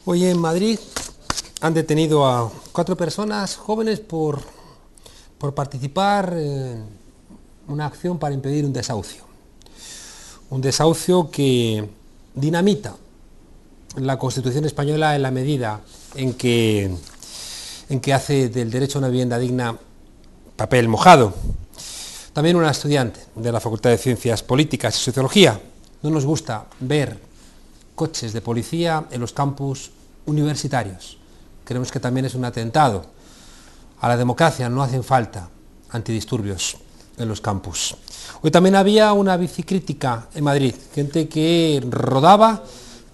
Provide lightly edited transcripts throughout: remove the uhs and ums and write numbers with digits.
Hoy en Madrid han detenido a 4 personas jóvenes por participar en una acción para impedir un desahucio. Un desahucio que dinamita la Constitución española en la medida en que hace del derecho a una vivienda digna papel mojado. También una estudiante de la Facultad de Ciencias Políticas y Sociología. No nos gusta ver coches de policía en los campus universitarios. Creemos que también es un atentado a la democracia, no hacen falta antidisturbios en los campus. Hoy también había una bicicrítica en Madrid, gente que rodaba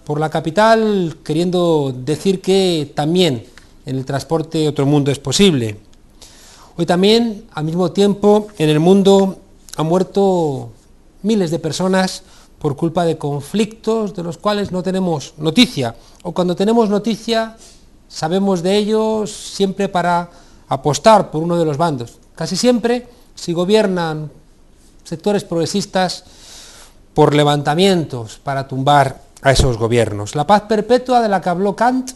por la capital queriendo decir que también en el transporte otro mundo es posible. Hoy también, al mismo tiempo, en el mundo han muerto miles de personas por culpa de conflictos de los cuales no tenemos noticia, o cuando tenemos noticia sabemos de ellos siempre para apostar por uno de los bandos. Casi siempre, si gobiernan sectores progresistas, por levantamientos para tumbar a esos gobiernos. La paz perpetua de la que habló Kant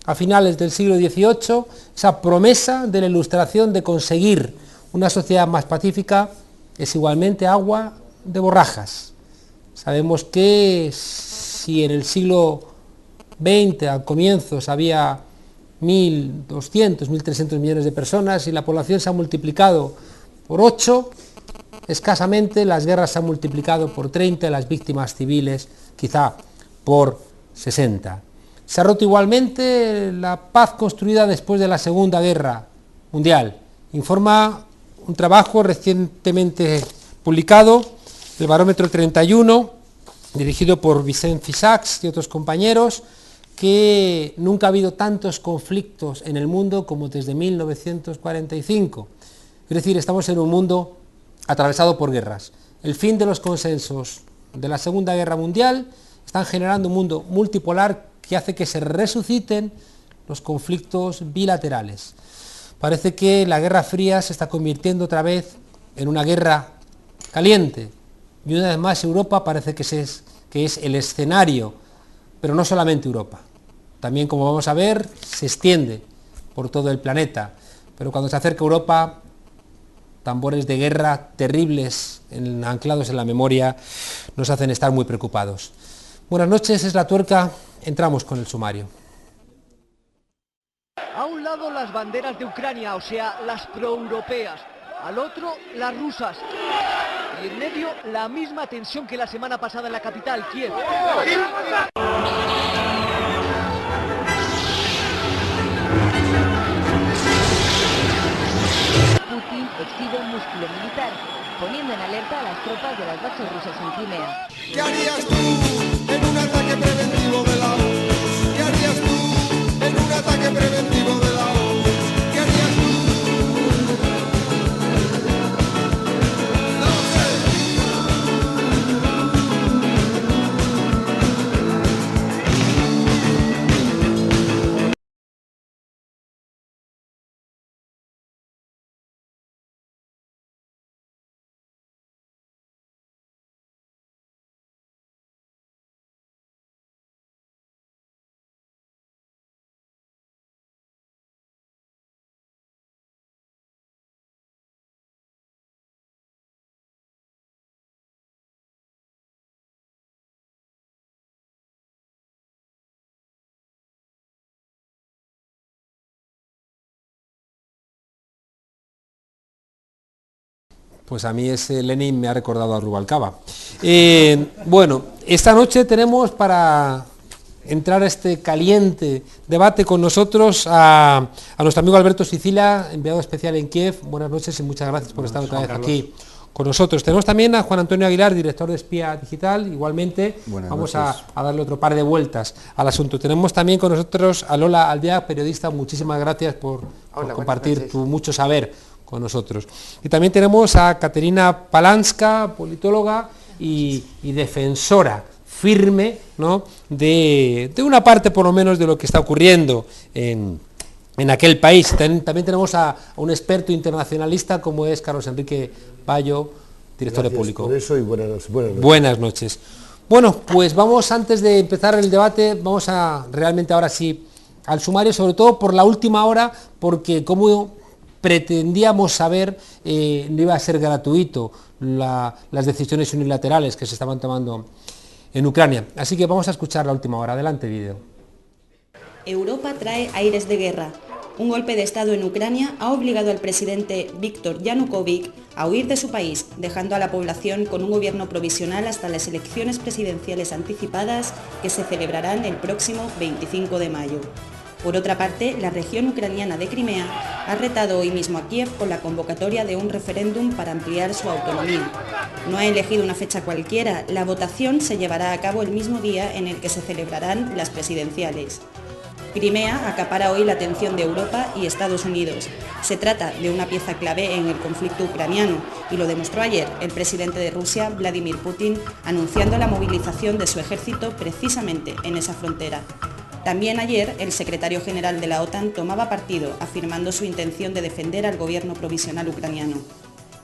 a finales del siglo XVIII, esa promesa de la Ilustración de conseguir una sociedad más pacífica, es igualmente agua de borrajas. Sabemos que si en el siglo XX, al comienzos, había 1.200, 1.300 millones de personas y la población se ha multiplicado por 8, escasamente las guerras se han multiplicado por 30 y las víctimas civiles quizá por 60. Se ha roto igualmente la paz construida después de la Segunda Guerra Mundial. Informa un trabajo recientemente publicado, el Barómetro 31, dirigido por Vicent Fissacs y otros compañeros, que nunca ha habido tantos conflictos en el mundo como desde 1945. Es decir, estamos en un mundo atravesado por guerras. El fin de los consensos de la Segunda Guerra Mundial están generando un mundo multipolar que hace que se resuciten los conflictos bilaterales. Parece que la Guerra Fría se está convirtiendo otra vez en una guerra caliente. Y una vez más Europa parece que es el escenario, pero no solamente Europa. También, como vamos a ver, se extiende por todo el planeta. Pero cuando se acerca Europa, tambores de guerra terribles anclados en la memoria nos hacen estar muy preocupados. Buenas noches, es La Tuerca, entramos con el sumario. A un lado las banderas de Ucrania, o sea, las proeuropeas. Al otro, las rusas. Y en medio, la misma tensión que la semana pasada en la capital, Kiev. Putin exhibe un músculo militar, poniendo en alerta a las tropas de las bases rusas en Crimea. ¿Qué harías tú en un ataque preventivo de la ONU? ¿Qué harías tú en un ataque preventivo de la ONU? ¿Qué harías tú? No sé. Pues a mí ese Lenin me ha recordado a Rubalcaba. Bueno, esta noche tenemos para entrar a este caliente debate con nosotros a nuestro amigo Alberto Sicilia, enviado especial en Kiev. Buenas noches y muchas gracias por estar otra vez aquí con nosotros. Tenemos también a Juan Antonio Aguilar, director de Espía Digital. Igualmente vamos a darle otro par de vueltas al asunto. Tenemos también con nosotros a Lola Aldeá, periodista. Muchísimas gracias por compartir tu mucho saber con nosotros. Y también tenemos a Caterina Palanska, politóloga y defensora firme, ¿no?, de una parte por lo menos de lo que está ocurriendo en aquel país. También tenemos a un experto internacionalista como es Carlos Enrique Bayo, director de Público. Por eso y buenas noches. Buenas noches. Bueno, pues vamos, antes de empezar el debate, vamos a realmente ahora sí al sumario, sobre todo por la última hora, porque como pretendíamos saber, no iba a ser gratuito las decisiones unilaterales que se estaban tomando en Ucrania. Así que vamos a escuchar la última hora. Adelante, vídeo. Europa trae aires de guerra. Un golpe de Estado en Ucrania ha obligado al presidente Viktor Yanukovych a huir de su país, dejando a la población con un gobierno provisional hasta las elecciones presidenciales anticipadas que se celebrarán el próximo 25 de mayo. Por otra parte, la región ucraniana de Crimea ha retado hoy mismo a Kiev con la convocatoria de un referéndum para ampliar su autonomía. No ha elegido una fecha cualquiera, la votación se llevará a cabo el mismo día en el que se celebrarán las presidenciales. Crimea acapara hoy la atención de Europa y Estados Unidos. Se trata de una pieza clave en el conflicto ucraniano y lo demostró ayer el presidente de Rusia, Vladimir Putin, anunciando la movilización de su ejército precisamente en esa frontera. También ayer el secretario general de la OTAN tomaba partido, afirmando su intención de defender al gobierno provisional ucraniano.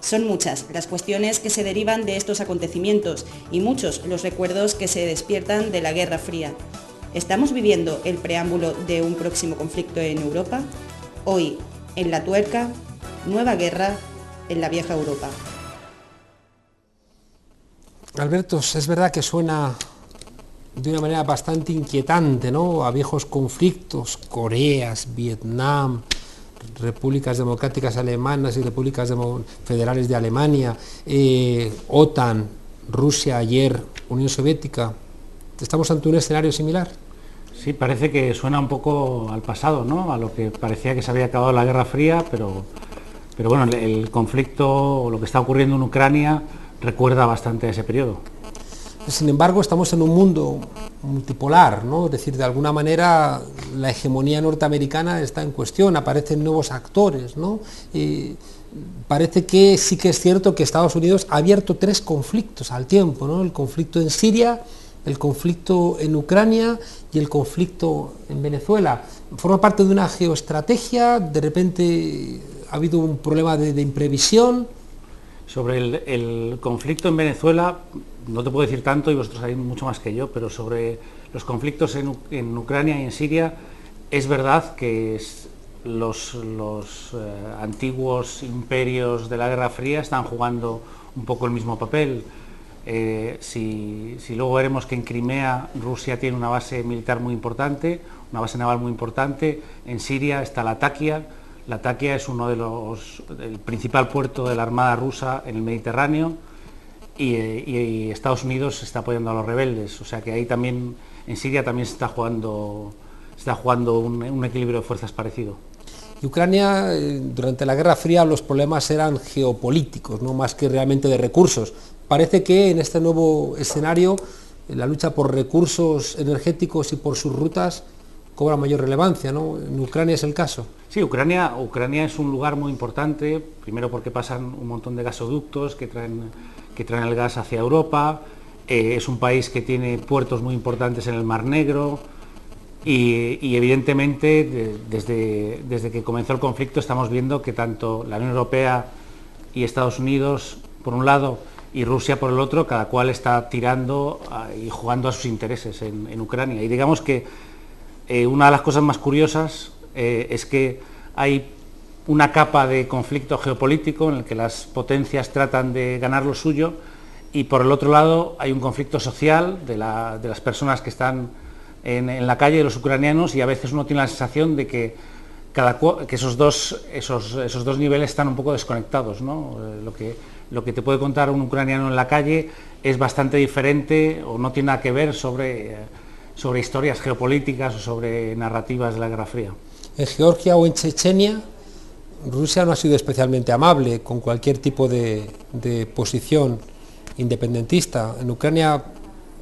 Son muchas las cuestiones que se derivan de estos acontecimientos y muchos los recuerdos que se despiertan de la Guerra Fría. ¿Estamos viviendo el preámbulo de un próximo conflicto en Europa? Hoy, en La Tuerca, nueva guerra en la vieja Europa. Alberto, es verdad que suena de una manera bastante inquietante, ¿no? A viejos conflictos, Coreas, Vietnam, repúblicas democráticas alemanas y repúblicas federales de Alemania, OTAN, Rusia ayer, Unión Soviética. ¿Estamos ante un escenario similar? Sí, parece que suena un poco al pasado, ¿no? A lo que parecía que se había acabado la Guerra Fría, pero bueno, el conflicto o lo que está ocurriendo en Ucrania recuerda bastante a ese periodo. Sin embargo, estamos en un mundo multipolar, ¿no? Es decir, de alguna manera la hegemonía norteamericana está en cuestión, aparecen nuevos actores, ¿no? Parece que sí que es cierto que Estados Unidos ha abierto 3 conflictos al tiempo, ¿no? El conflicto en Siria, el conflicto en Ucrania y el conflicto en Venezuela. Forma parte de una geoestrategia, de repente ha habido un problema de imprevisión. Sobre el conflicto en Venezuela, no te puedo decir tanto y vosotros sabéis mucho más que yo, pero sobre los conflictos en Ucrania y en Siria, es verdad que los antiguos imperios de la Guerra Fría están jugando un poco el mismo papel. Si luego veremos que en Crimea Rusia tiene una base militar muy importante, una base naval muy importante, en Siria está Latakia. Latakia es el principal puerto de la Armada rusa en el Mediterráneo y Estados Unidos está apoyando a los rebeldes, o sea que ahí también, en Siria también se está jugando un equilibrio de fuerzas parecido. Y Ucrania, durante la Guerra Fría los problemas eran geopolíticos, no más que realmente de recursos. Parece que en este nuevo escenario la lucha por recursos energéticos y por sus rutas cobra mayor relevancia, ¿no? En Ucrania es el caso. Sí, Ucrania es un lugar muy importante, primero porque pasan un montón de gasoductos que traen el gas hacia Europa, es un país que tiene puertos muy importantes en el Mar Negro y evidentemente desde que comenzó el conflicto estamos viendo que tanto la Unión Europea y Estados Unidos, por un lado, y Rusia por el otro, cada cual está tirando y jugando a sus intereses en Ucrania. Y digamos que una de las cosas más curiosas es que hay una capa de conflicto geopolítico en el que las potencias tratan de ganar lo suyo y por el otro lado hay un conflicto social de las personas que están en la calle, de los ucranianos, y a veces uno tiene la sensación de que esos dos niveles están un poco desconectados, ¿no? Lo que te puede contar un ucraniano en la calle es bastante diferente o no tiene nada que ver sobre historias geopolíticas o sobre narrativas de la Guerra Fría. En Georgia o en Chechenia, Rusia no ha sido especialmente amable con cualquier tipo de posición independentista. ¿En Ucrania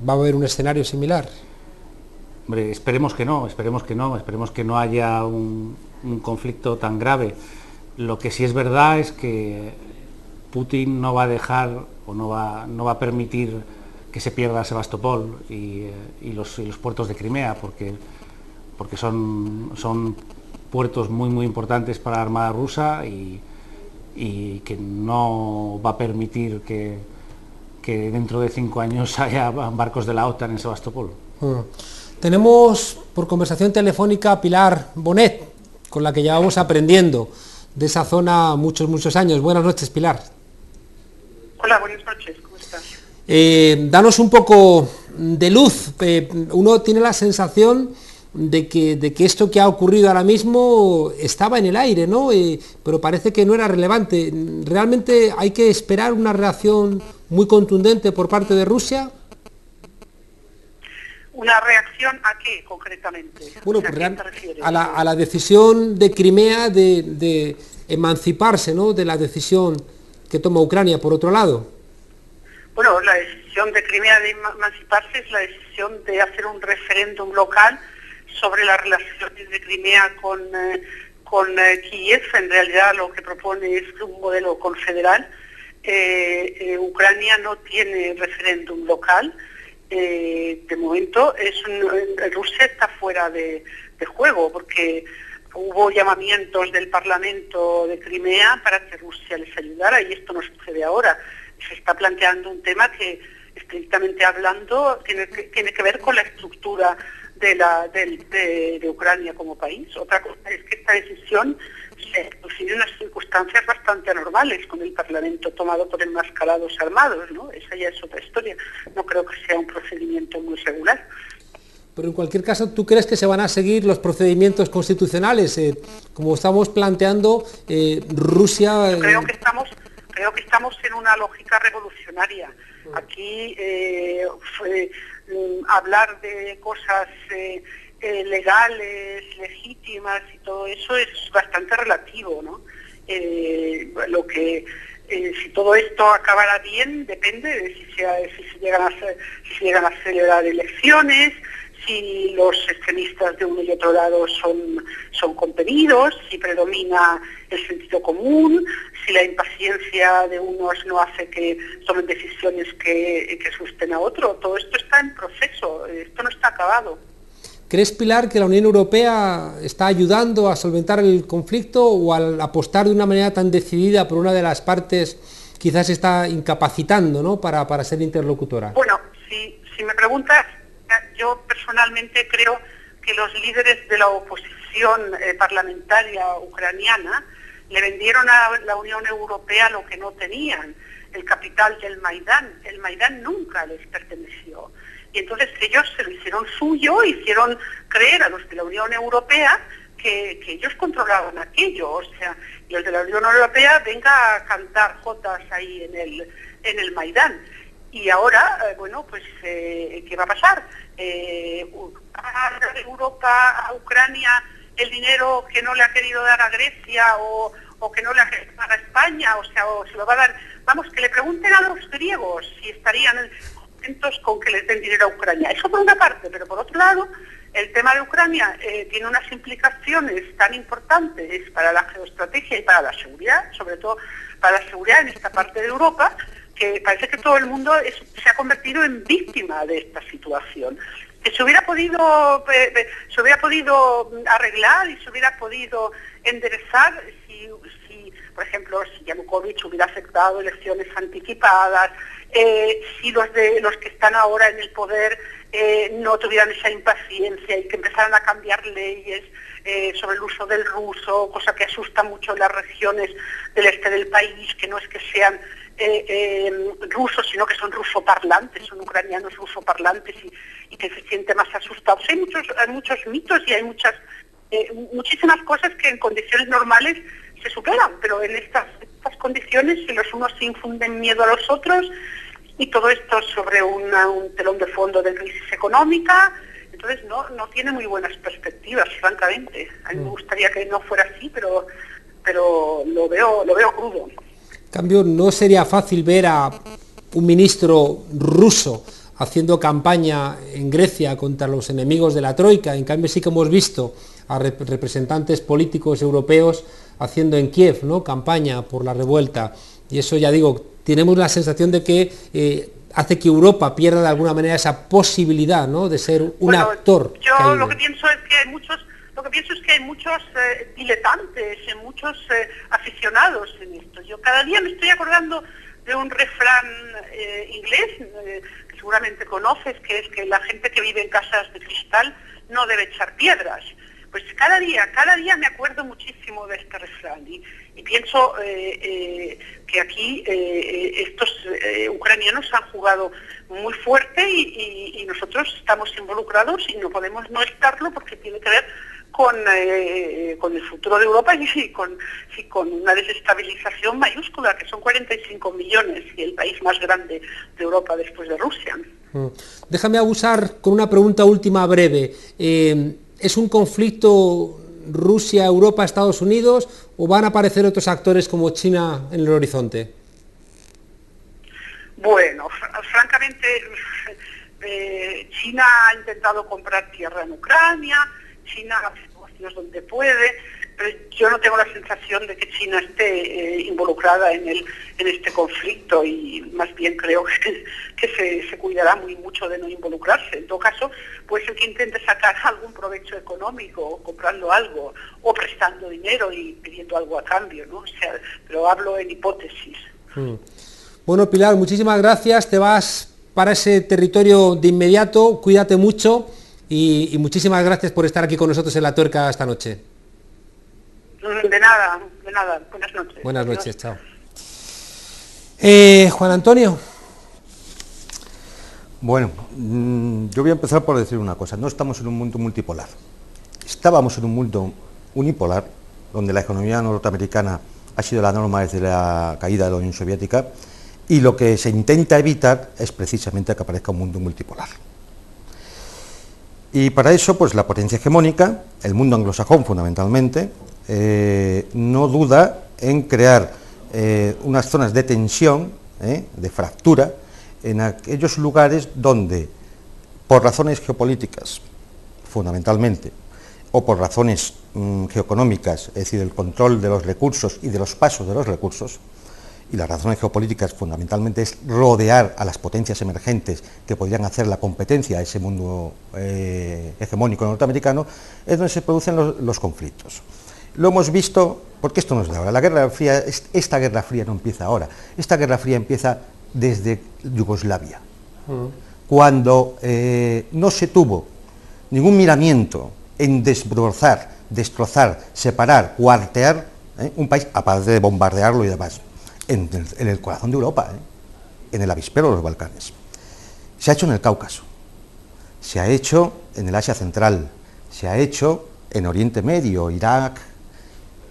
va a haber un escenario similar? Hombre, esperemos que no haya un conflicto tan grave. Lo que sí es verdad es que Putin no va a dejar o no va a permitir que se pierda Sebastopol y los puertos de Crimea, porque son puertos muy importantes para la Armada rusa y que no va a permitir que que dentro de 5 años haya barcos de la OTAN en Sebastopol. Tenemos por conversación telefónica a Pilar Bonet, con la que llevamos aprendiendo de esa zona muchos años. Buenas noches, Pilar. Hola, buenas noches, ¿cómo estás? Danos un poco de luz. Uno tiene la sensación de que esto que ha ocurrido ahora mismo estaba en el aire, ¿no? Pero parece que no era relevante. ¿Realmente hay que esperar una reacción muy contundente por parte de Rusia? ¿Una reacción a qué, concretamente? Bueno, ¿A pues qué te refieres? a la decisión de Crimea de emanciparse, ¿no?, de la decisión que toma Ucrania, por otro lado. Bueno, la decisión de Crimea de emanciparse es la decisión de hacer un referéndum local sobre las relaciones de Crimea con Kiev. En realidad lo que propone es un modelo confederal. Ucrania no tiene referéndum local. De momento Rusia está fuera de juego, porque hubo llamamientos del Parlamento de Crimea para que Rusia les ayudara, y esto no sucede ahora. Se está planteando un tema que, estrictamente hablando, tiene que ver con la estructura de Ucrania como país. Otra cosa es que esta decisión se produce en unas circunstancias bastante anormales, con el Parlamento tomado por enmascarados armados, ¿no? Esa ya es otra historia. No creo que sea un procedimiento muy regular. Pero en cualquier caso, ¿tú crees que se van a seguir los procedimientos constitucionales? Como estamos planteando, Rusia... Creo que estamos en una lógica revolucionaria. Aquí hablar de cosas legales, legítimas y todo eso es bastante relativo, ¿no? Si todo esto acabara bien depende de si se llegan a celebrar elecciones, si los extremistas de uno y otro lado son contenidos, si predomina el sentido común, si la impaciencia de unos no hace que tomen decisiones que asusten a otro. Todo esto está en proceso, esto no está acabado. ¿Crees, Pilar, que la Unión Europea está ayudando a solventar el conflicto, o al apostar de una manera tan decidida por una de las partes quizás está incapacitando, ¿no?, para ser interlocutora? Bueno, si me preguntas, yo personalmente creo que los líderes de la oposición parlamentaria ucraniana le vendieron a la Unión Europea lo que no tenían, el capital del Maidán. El Maidán nunca les perteneció. Y entonces ellos se lo hicieron suyo, hicieron creer a los de la Unión Europea que ellos controlaban aquello. O sea, los de la Unión Europea venga a cantar jotas ahí en el Maidán. Y ahora, ¿qué va a pasar? ¿A Europa, a Ucrania, el dinero que no le ha querido dar a Grecia o que no le ha querido dar a España? O se lo va a dar. Vamos, que le pregunten a los griegos si estarían contentos con que les den dinero a Ucrania. Eso por una parte, pero por otro lado, el tema de Ucrania tiene unas implicaciones tan importantes para la geoestrategia y para la seguridad, sobre todo para la seguridad en esta parte de Europa, que parece que todo el mundo se ha convertido en víctima de esta situación. Que se hubiera podido arreglar y se hubiera podido enderezar si por ejemplo, si Yanukovych hubiera aceptado elecciones anticipadas, si los que están ahora en el poder no tuvieran esa impaciencia y que empezaran a cambiar leyes sobre el uso del ruso, cosa que asusta mucho en las regiones del este del país, que no es que sean rusos, sino que son rusoparlantes, son ucranianos rusoparlantes y que se sienten más asustados. Hay muchos mitos y hay muchísimas cosas que en condiciones normales se superan, pero en estas condiciones los unos se infunden miedo a los otros, y todo esto sobre un telón de fondo de crisis económica. Entonces no tiene muy buenas perspectivas, francamente. A mí me gustaría que no fuera así, pero lo veo crudo. En cambio, ¿no sería fácil ver a un ministro ruso haciendo campaña en Grecia contra los enemigos de la Troika? En cambio, sí que hemos visto a representantes políticos europeos haciendo en Kiev, ¿no?, campaña por la revuelta. Y eso, ya digo, tenemos la sensación de que hace que Europa pierda de alguna manera esa posibilidad, ¿no?, de ser un actor. Yo lo que pienso es que hay muchos diletantes, muchos aficionados en esto. Yo cada día me estoy acordando refrán inglés que seguramente conoces, que es que la gente que vive en casas de cristal no debe echar piedras. Pues cada día me acuerdo muchísimo de este refrán y pienso que aquí estos ucranianos han jugado muy fuerte y nosotros estamos involucrados y no podemos no estarlo porque tiene que ver con el futuro de Europa y con una desestabilización mayúscula, que son 45 millones y el país más grande de Europa después de Rusia. Déjame abusar con una pregunta última breve. ¿Es un conflicto Rusia, Europa, Estados Unidos o van a aparecer otros actores como China en el horizonte? Bueno, francamente, China ha intentado comprar tierra en Ucrania, China hace negocios donde puede, pero yo no tengo la sensación de que China esté involucrada en este conflicto y más bien creo que se cuidará mucho de no involucrarse. En todo caso, pues el que intente sacar algún provecho económico, o comprando algo, o prestando dinero y pidiendo algo a cambio, ¿no? O sea, pero hablo en hipótesis. Bueno, Pilar, muchísimas gracias. Te vas para ese territorio de inmediato. Cuídate mucho y muchísimas gracias por estar aquí con nosotros en La Tuerca esta noche. De nada. Buenas noches. Buenas noches, chao. Juan Antonio. Bueno, yo voy a empezar por decir una cosa. No estamos en un mundo multipolar. Estábamos en un mundo unipolar, donde la economía norteamericana ha sido la norma desde la caída de la Unión Soviética, y lo que se intenta evitar es precisamente que aparezca un mundo multipolar. Y para eso, pues la potencia hegemónica, el mundo anglosajón fundamentalmente, no duda en crear unas zonas de tensión, de fractura, en aquellos lugares donde, por razones geopolíticas, fundamentalmente, o por razones geoeconómicas, es decir, el control de los recursos y de los pasos de los recursos, y las razones geopolíticas fundamentalmente es rodear a las potencias emergentes que podrían hacer la competencia a ese mundo hegemónico norteamericano, es donde se producen los conflictos. Lo hemos visto, porque esto no es de ahora, la Guerra Fría, esta Guerra Fría no empieza ahora, esta Guerra Fría empieza desde Yugoslavia, cuando no se tuvo ningún miramiento en destrozar, separar, cuartear un país, aparte de bombardearlo y demás, en el corazón de Europa, en el avispero de los Balcanes. Se ha hecho en el Cáucaso, se ha hecho en el Asia Central, se ha hecho en Oriente Medio, Irak,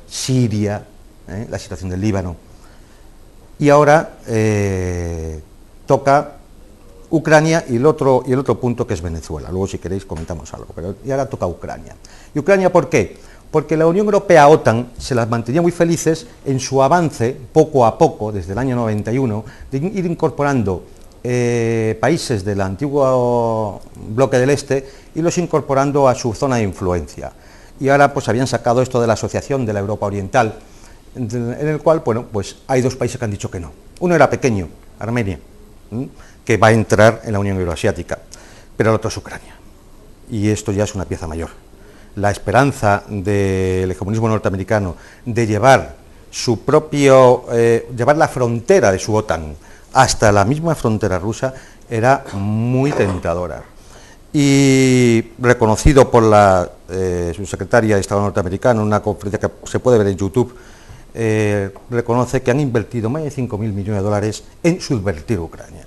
Siria, la situación del Líbano, y ahora toca Ucrania y el otro punto que es Venezuela. Luego, si queréis, comentamos algo, pero y ahora toca Ucrania. ¿Y Ucrania por qué? Porque la Unión Europea, OTAN, se las mantenía muy felices en su avance, poco a poco, desde el año 91, de ir incorporando países del antiguo bloque del Este y los incorporando a su zona de influencia. Y ahora pues habían sacado esto de la Asociación de la Europa Oriental, en el cual, bueno, pues hay dos países que han dicho que no. Uno era pequeño, Armenia, que va a entrar en la Unión Euroasiática, pero el otro es Ucrania. Y esto ya es una pieza mayor. La esperanza del hegemonismo norteamericano de llevar su propio, llevar la frontera de su OTAN hasta la misma frontera rusa era muy tentadora. Y reconocido por la subsecretaria de Estado norteamericano en una conferencia que se puede ver en YouTube, reconoce que han invertido más de 5.000 millones de dólares en subvertir Ucrania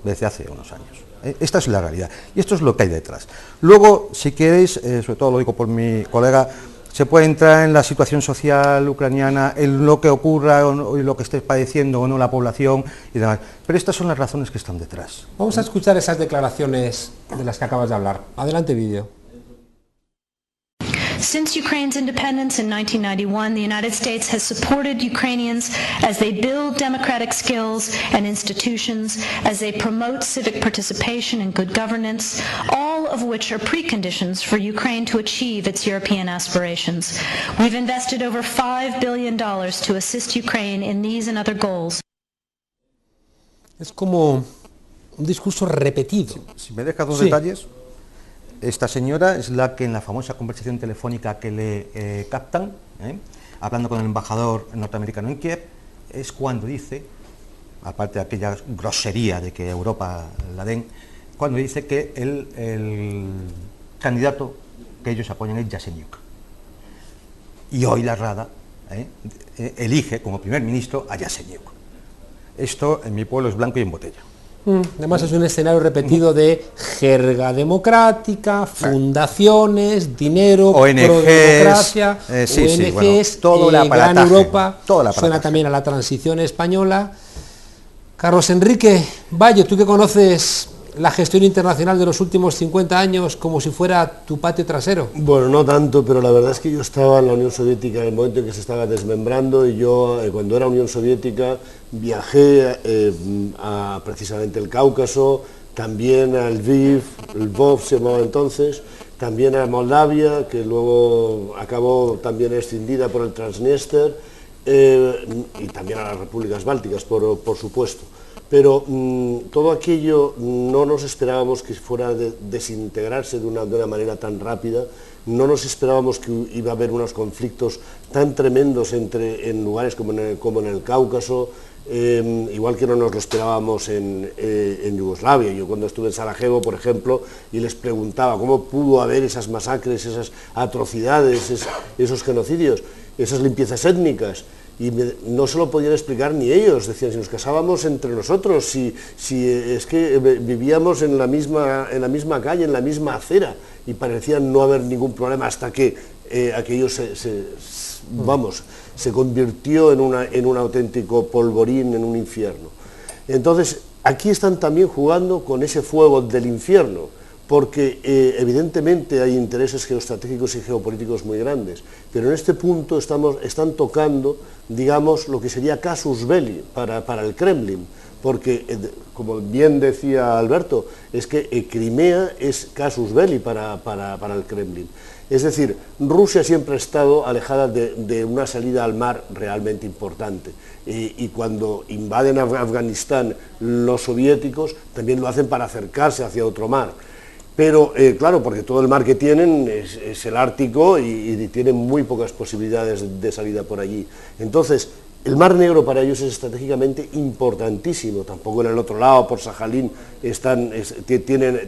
desde hace unos años. Esta es la realidad y esto es lo que hay detrás. Luego, si queréis, sobre todo lo digo por mi colega, se puede entrar en la situación social ucraniana, en lo que ocurra o lo que esté padeciendo o no la población y demás, pero estas son las razones que están detrás. Vamos a escuchar esas declaraciones de las que acabas de hablar. Adelante, vídeo. Since Ukraine's independence in 1991, the United States has supported Ukrainians as they build democratic skills and institutions, as they promote civic participation and good governance, all of which are preconditions for Ukraine to achieve its European aspirations. We've invested over $5 billion to assist Ukraine in these and other goals. Es como un discurso repetido. Si me dejas dos detalles. Esta señora es la que en la famosa conversación telefónica que le captan, hablando con el embajador norteamericano en Kiev, es cuando dice, aparte de aquella grosería de que Europa la den, cuando dice que el candidato que ellos apoyan es Yatsenyuk. Y hoy la Rada elige como primer ministro a Yatsenyuk. Esto en mi pueblo es blanco y en botella. Además es un escenario repetido de jerga democrática, fundaciones, dinero, ONGs, prodemocracia, sí, ONGs, bueno, todo el Gran aparataje, Europa, todo el suena aparataje. también a la transición española. Carlos Enrique Bayo, tú que conoces la gestión internacional de los últimos 50 años como si fuera tu patio trasero. Bueno, no tanto, pero la verdad es que yo estaba en la Unión Soviética en el momento en que se estaba desmembrando y yo, cuando era Unión Soviética, viajé a precisamente el Cáucaso, también a Lvov se llamaba entonces, también a Moldavia, que luego acabó también escindida por el Transnistria, y también a las repúblicas bálticas, por supuesto. Pero todo aquello no nos esperábamos que fuera a desintegrarse de una manera tan rápida, no nos esperábamos que iba a haber unos conflictos tan tremendos en lugares como en el Cáucaso, igual que no nos lo esperábamos en Yugoslavia. Yo cuando estuve en Sarajevo, por ejemplo, y les preguntaba cómo pudo haber esas masacres, esas atrocidades, esos genocidios, esas limpiezas étnicas, y no se lo podían explicar ni ellos. Decían, si nos casábamos entre nosotros, si es que vivíamos en la misma calle, en la misma acera, y parecían no haber ningún problema hasta que aquello se convirtió en un auténtico polvorín, en un infierno. Entonces, aquí están también jugando con ese fuego del infierno, porque evidentemente hay intereses geoestratégicos y geopolíticos muy grandes, pero en este punto están tocando, digamos, lo que sería casus belli para el Kremlin, porque, como bien decía Alberto, es que Crimea es casus belli para el Kremlin. Es decir, Rusia siempre ha estado alejada de una salida al mar realmente importante, y cuando invaden Afganistán los soviéticos, también lo hacen para acercarse hacia otro mar. Pero, claro, porque todo el mar que tienen es el Ártico y tienen muy pocas posibilidades de salida por allí. Entonces, el Mar Negro para ellos es estratégicamente importantísimo. Tampoco en el otro lado, por Sajalín,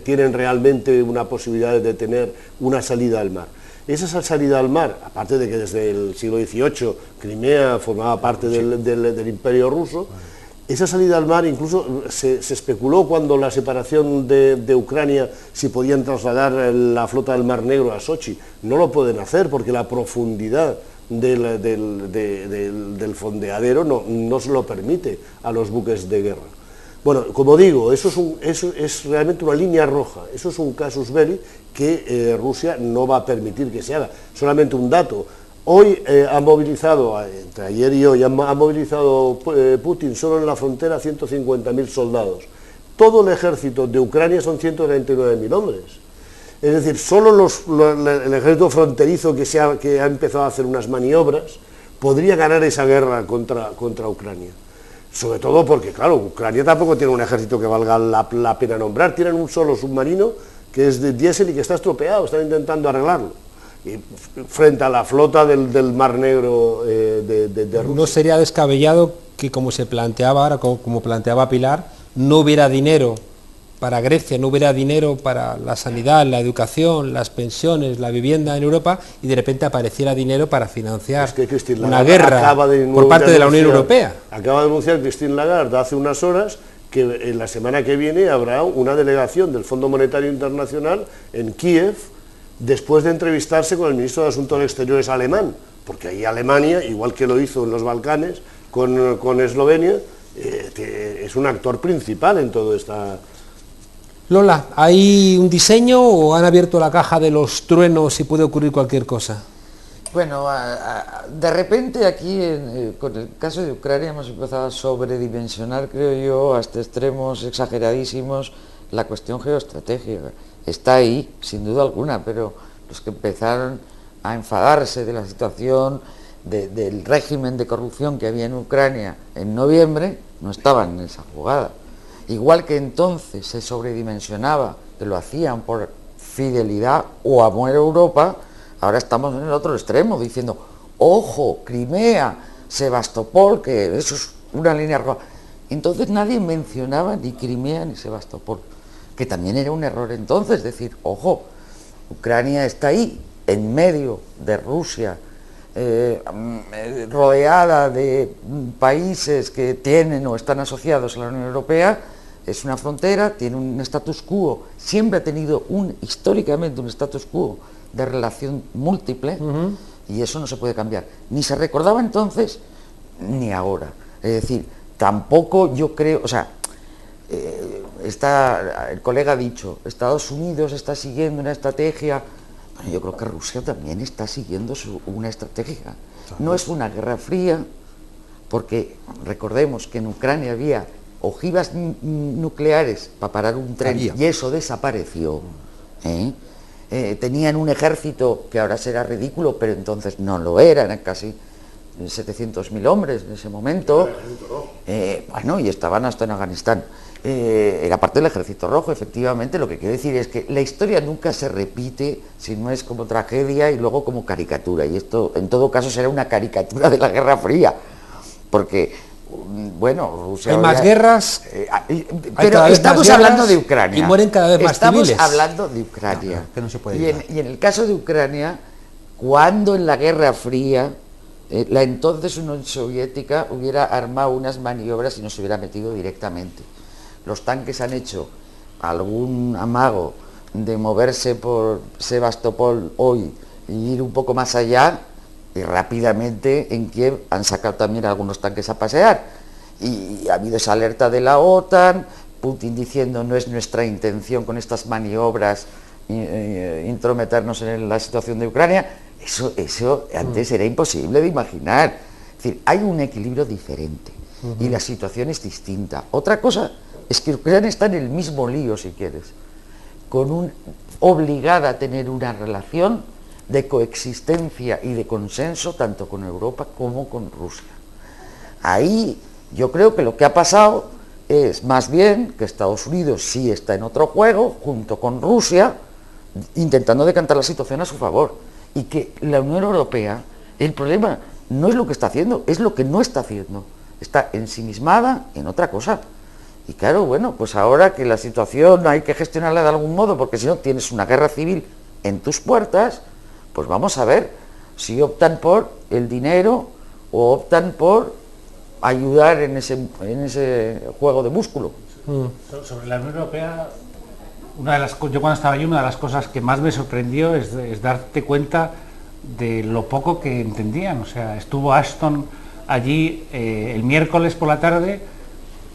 tienen realmente una posibilidad de tener una salida al mar. Esa salida al mar, aparte de que desde el siglo XVIII Crimea formaba parte del Imperio ruso, esa salida al mar incluso se especuló cuando la separación de Ucrania si podían trasladar la flota del Mar Negro a Sochi. No lo pueden hacer porque la profundidad del fondeadero no se lo permite a los buques de guerra. Bueno, como digo, eso es realmente una línea roja, eso es un casus belli que Rusia no va a permitir que se haga. Solamente un dato. Hoy ha movilizado, entre ayer y hoy, ha movilizado Putin solo en la frontera 150.000 soldados. Todo el ejército de Ucrania son 139.000 hombres. Es decir, solo el ejército fronterizo que ha empezado a hacer unas maniobras podría ganar esa guerra contra Ucrania. Sobre todo porque, claro, Ucrania tampoco tiene un ejército que valga la pena nombrar. Tienen un solo submarino que es de diésel y que está estropeado, están intentando arreglarlo. Y frente a la flota del Mar Negro de Rusia. No sería descabellado que, como se planteaba ahora, como planteaba Pilar, no hubiera dinero para Grecia, no hubiera dinero para la sanidad, la educación, las pensiones, la vivienda en Europa, y de repente apareciera dinero para financiar una guerra por parte de la Unión Europea. Acaba de anunciar Christine Lagarde hace unas horas que en la semana que viene habrá una delegación del Fondo Monetario Internacional en Kiev, después de entrevistarse con el ministro de Asuntos Exteriores alemán, porque ahí Alemania, igual que lo hizo en los Balcanes con Eslovenia, es un actor principal en todo esta... Lola, ¿hay un diseño o han abierto la caja de los truenos y puede ocurrir cualquier cosa? Bueno, de repente aquí, con el caso de Ucrania, hemos empezado a sobredimensionar, creo yo, hasta extremos exageradísimos, la cuestión geoestratégica. Está ahí, sin duda alguna, pero los que empezaron a enfadarse de la situación del régimen de corrupción que había en Ucrania en noviembre, no estaban en esa jugada. Igual que entonces se sobredimensionaba, que lo hacían por fidelidad o amor a Europa, ahora estamos en el otro extremo, diciendo, ojo, Crimea, Sebastopol, que eso es una línea roja. Entonces nadie mencionaba ni Crimea ni Sebastopol, que también era un error entonces, decir, ojo, Ucrania está ahí, en medio de Rusia, rodeada de países que tienen o están asociados a la Unión Europea, es una frontera, tiene un status quo, siempre ha tenido históricamente un status quo de relación múltiple, y eso no se puede cambiar. Ni se recordaba entonces, ni ahora. Es decir, tampoco yo creo, o sea, el colega ha dicho, Estados Unidos está siguiendo una estrategia. Bueno, yo creo que Rusia también está siguiendo una estrategia. No es una guerra fría, porque recordemos que en Ucrania había ojivas nucleares para parar un tren y eso desapareció. Tenían un ejército que ahora será ridículo, pero entonces no lo era, eran casi 700.000 hombres en ese momento. Bueno, y estaban hasta en Afganistán. Era parte del Ejército Rojo, efectivamente. Lo que quiero decir es que la historia nunca se repite si no es como tragedia y luego como caricatura, y esto en todo caso será una caricatura de la Guerra Fría, porque bueno, Rusia hay más guerras, pero estamos hablando de Ucrania y mueren cada vez más civiles. Estamos hablando de Ucrania, que no se puede y en el caso de Ucrania, cuando en la Guerra Fría la entonces Unión Soviética hubiera armado unas maniobras y nos hubiera metido directamente. Los tanques han hecho algún amago de moverse por Sebastopol hoy y ir un poco más allá, y rápidamente en Kiev han sacado también algunos tanques a pasear. Y ha habido esa alerta de la OTAN, Putin diciendo no es nuestra intención con estas maniobras intrometernos en la situación de Ucrania. Eso antes era imposible de imaginar. Es decir, hay un equilibrio diferente y la situación es distinta. Otra cosa es que Ucrania está en el mismo lío, si quieres, obligada a tener una relación de coexistencia y de consenso tanto con Europa como con Rusia. Ahí yo creo que lo que ha pasado es más bien que Estados Unidos sí está en otro juego, junto con Rusia, intentando decantar la situación a su favor, y que la Unión Europea, el problema no es lo que está haciendo, es lo que no está haciendo. Está ensimismada en otra cosa. Y claro, bueno, pues ahora que la situación hay que gestionarla de algún modo, porque si no tienes una guerra civil en tus puertas, pues vamos a ver si optan por el dinero o optan por ayudar en ese juego de músculo. Sobre la Unión Europea, yo cuando estaba allí, una de las cosas que más me sorprendió es darte cuenta de lo poco que entendían. O sea, estuvo Ashton allí el miércoles por la tarde,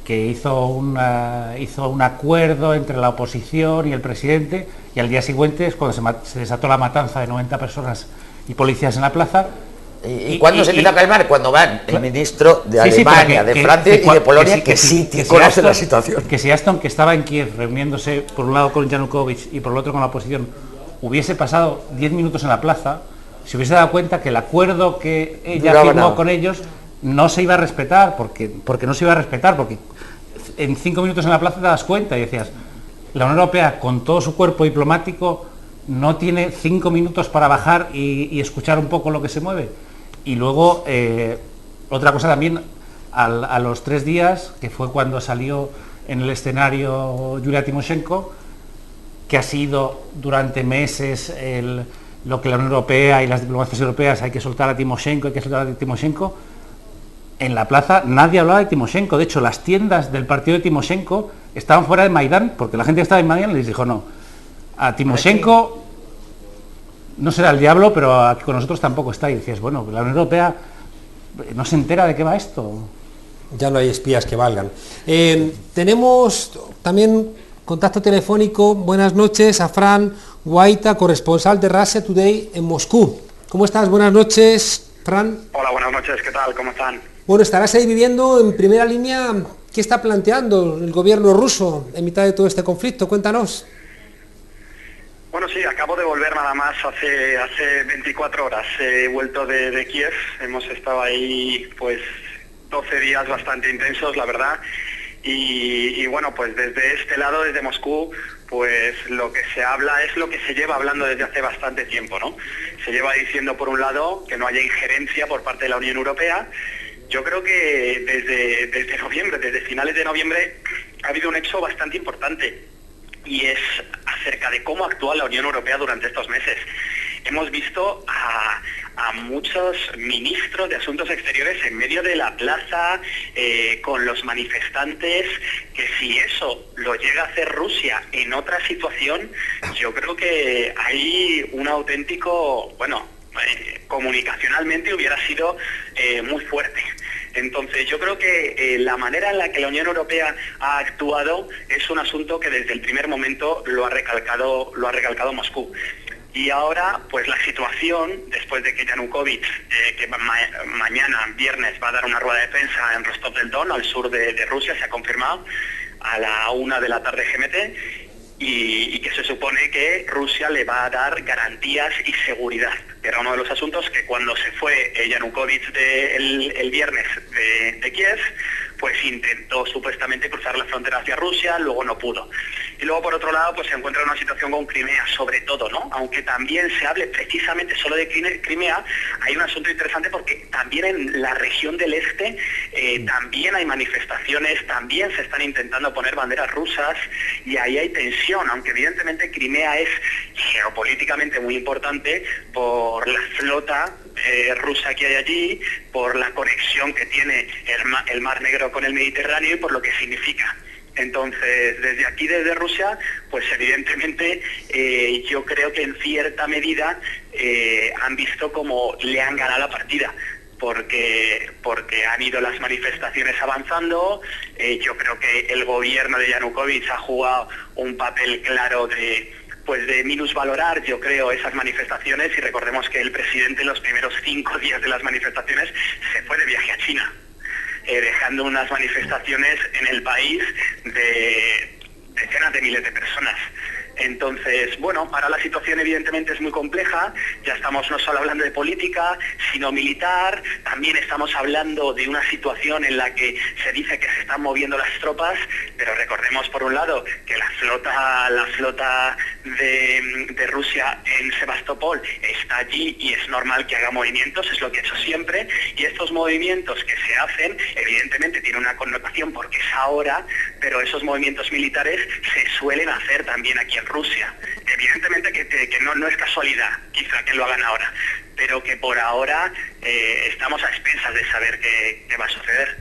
que hizo un acuerdo entre la oposición y el presidente, y al día siguiente es cuando se desató la matanza de 90 personas y policías en la plaza. ¿Y cuándo se empieza a calmar? Cuando van el ministro de Alemania, de Francia y de Polonia, que sí conoce la situación. Que si Ashton, que estaba en Kiev reuniéndose por un lado con Yanukovych y por el otro con la oposición, hubiese pasado 10 minutos en la plaza, se hubiese dado cuenta que el acuerdo que ella firmó con ellos no se iba a respetar, porque no se iba a respetar, porque en 5 minutos en la plaza te das cuenta y decías, la Unión Europea con todo su cuerpo diplomático no tiene 5 minutos para bajar y escuchar un poco lo que se mueve. Y luego otra cosa también, a los 3 días, que fue cuando salió en el escenario Yulia Timoshenko, que ha sido durante meses lo que la Unión Europea y las diplomacias europeas, hay que soltar a Timoshenko, en la plaza nadie hablaba de Timoshenko. De hecho, las tiendas del partido de Timoshenko estaban fuera de Maidán, porque la gente que estaba en Maidán les dijo no, a Timoshenko no será el diablo, pero aquí con nosotros tampoco está. Y decías, bueno, la Unión Europea no se entera de qué va esto. Ya no hay espías que valgan. Tenemos también contacto telefónico. Buenas noches a Fran Guaita, corresponsal de Russia Today en Moscú. ¿Cómo estás? Buenas noches, Fran. Hola, buenas noches. ¿Qué tal? ¿Cómo están? Bueno, estarás ahí viviendo en primera línea. ¿Qué está planteando el gobierno ruso en mitad de todo este conflicto? Cuéntanos. Bueno, sí, acabo de volver nada más hace 24 horas. He vuelto de Kiev. Hemos estado ahí pues 12 días bastante intensos, la verdad. Y bueno, pues desde este lado, desde Moscú, pues lo que se habla es lo que se lleva hablando desde hace bastante tiempo, ¿no? Se lleva diciendo, por un lado, que no haya injerencia por parte de la Unión Europea, Yo creo que desde noviembre, desde finales de noviembre, ha habido un hecho bastante importante, y es acerca de cómo actúa la Unión Europea durante estos meses. Hemos visto a muchos ministros de Asuntos Exteriores en medio de la plaza con los manifestantes, que si eso lo llega a hacer Rusia en otra situación, yo creo que hay un auténtico, comunicacionalmente hubiera sido muy fuerte. Entonces yo creo que la manera en la que la Unión Europea ha actuado es un asunto que desde el primer momento lo ha recalcado Moscú. Y ahora, pues la situación, después de que Yanukovych, que mañana, viernes, va a dar una rueda de prensa en Rostov del Don, al sur de Rusia, se ha confirmado, a la 1 de la tarde GMT, y que se supone que Rusia le va a dar garantías y seguridad. Era uno de los asuntos que cuando se fue Yanukovych el viernes de Kiev, pues intentó supuestamente cruzar la frontera hacia Rusia, luego no pudo. Y luego, por otro lado, pues se encuentra en una situación con Crimea, sobre todo, ¿no? Aunque también se hable precisamente solo de Crimea, hay un asunto interesante porque también en la región del este también hay manifestaciones, también se están intentando poner banderas rusas, y ahí hay tensión, aunque evidentemente Crimea es geopolíticamente muy importante por la flota rusa que hay allí, por la conexión que tiene el Mar Negro con el Mediterráneo y por lo que significa. Entonces, desde aquí, desde Rusia, pues evidentemente yo creo que en cierta medida han visto como le han ganado la partida, porque han ido las manifestaciones avanzando. Yo creo que el gobierno de Yanukovych ha jugado un papel claro de minusvalorar, yo creo, esas manifestaciones, y recordemos que el presidente en los primeros 5 días de las manifestaciones se fue de viaje a China, dejando unas manifestaciones en el país de decenas de miles de personas. Entonces, ahora la situación evidentemente es muy compleja, ya estamos no solo hablando de política, sino militar, también estamos hablando de una situación en la que se dice que se están moviendo las tropas, pero recordemos por un lado que la flota de Rusia en Sebastopol está allí y es normal que haga movimientos, es lo que ha hecho siempre, y estos movimientos que se hacen evidentemente tienen una connotación porque es ahora, pero esos movimientos militares se suelen hacer también aquí en Rusia. Evidentemente que no es casualidad quizá que lo hagan ahora, pero que por ahora estamos a expensas de saber qué va a suceder.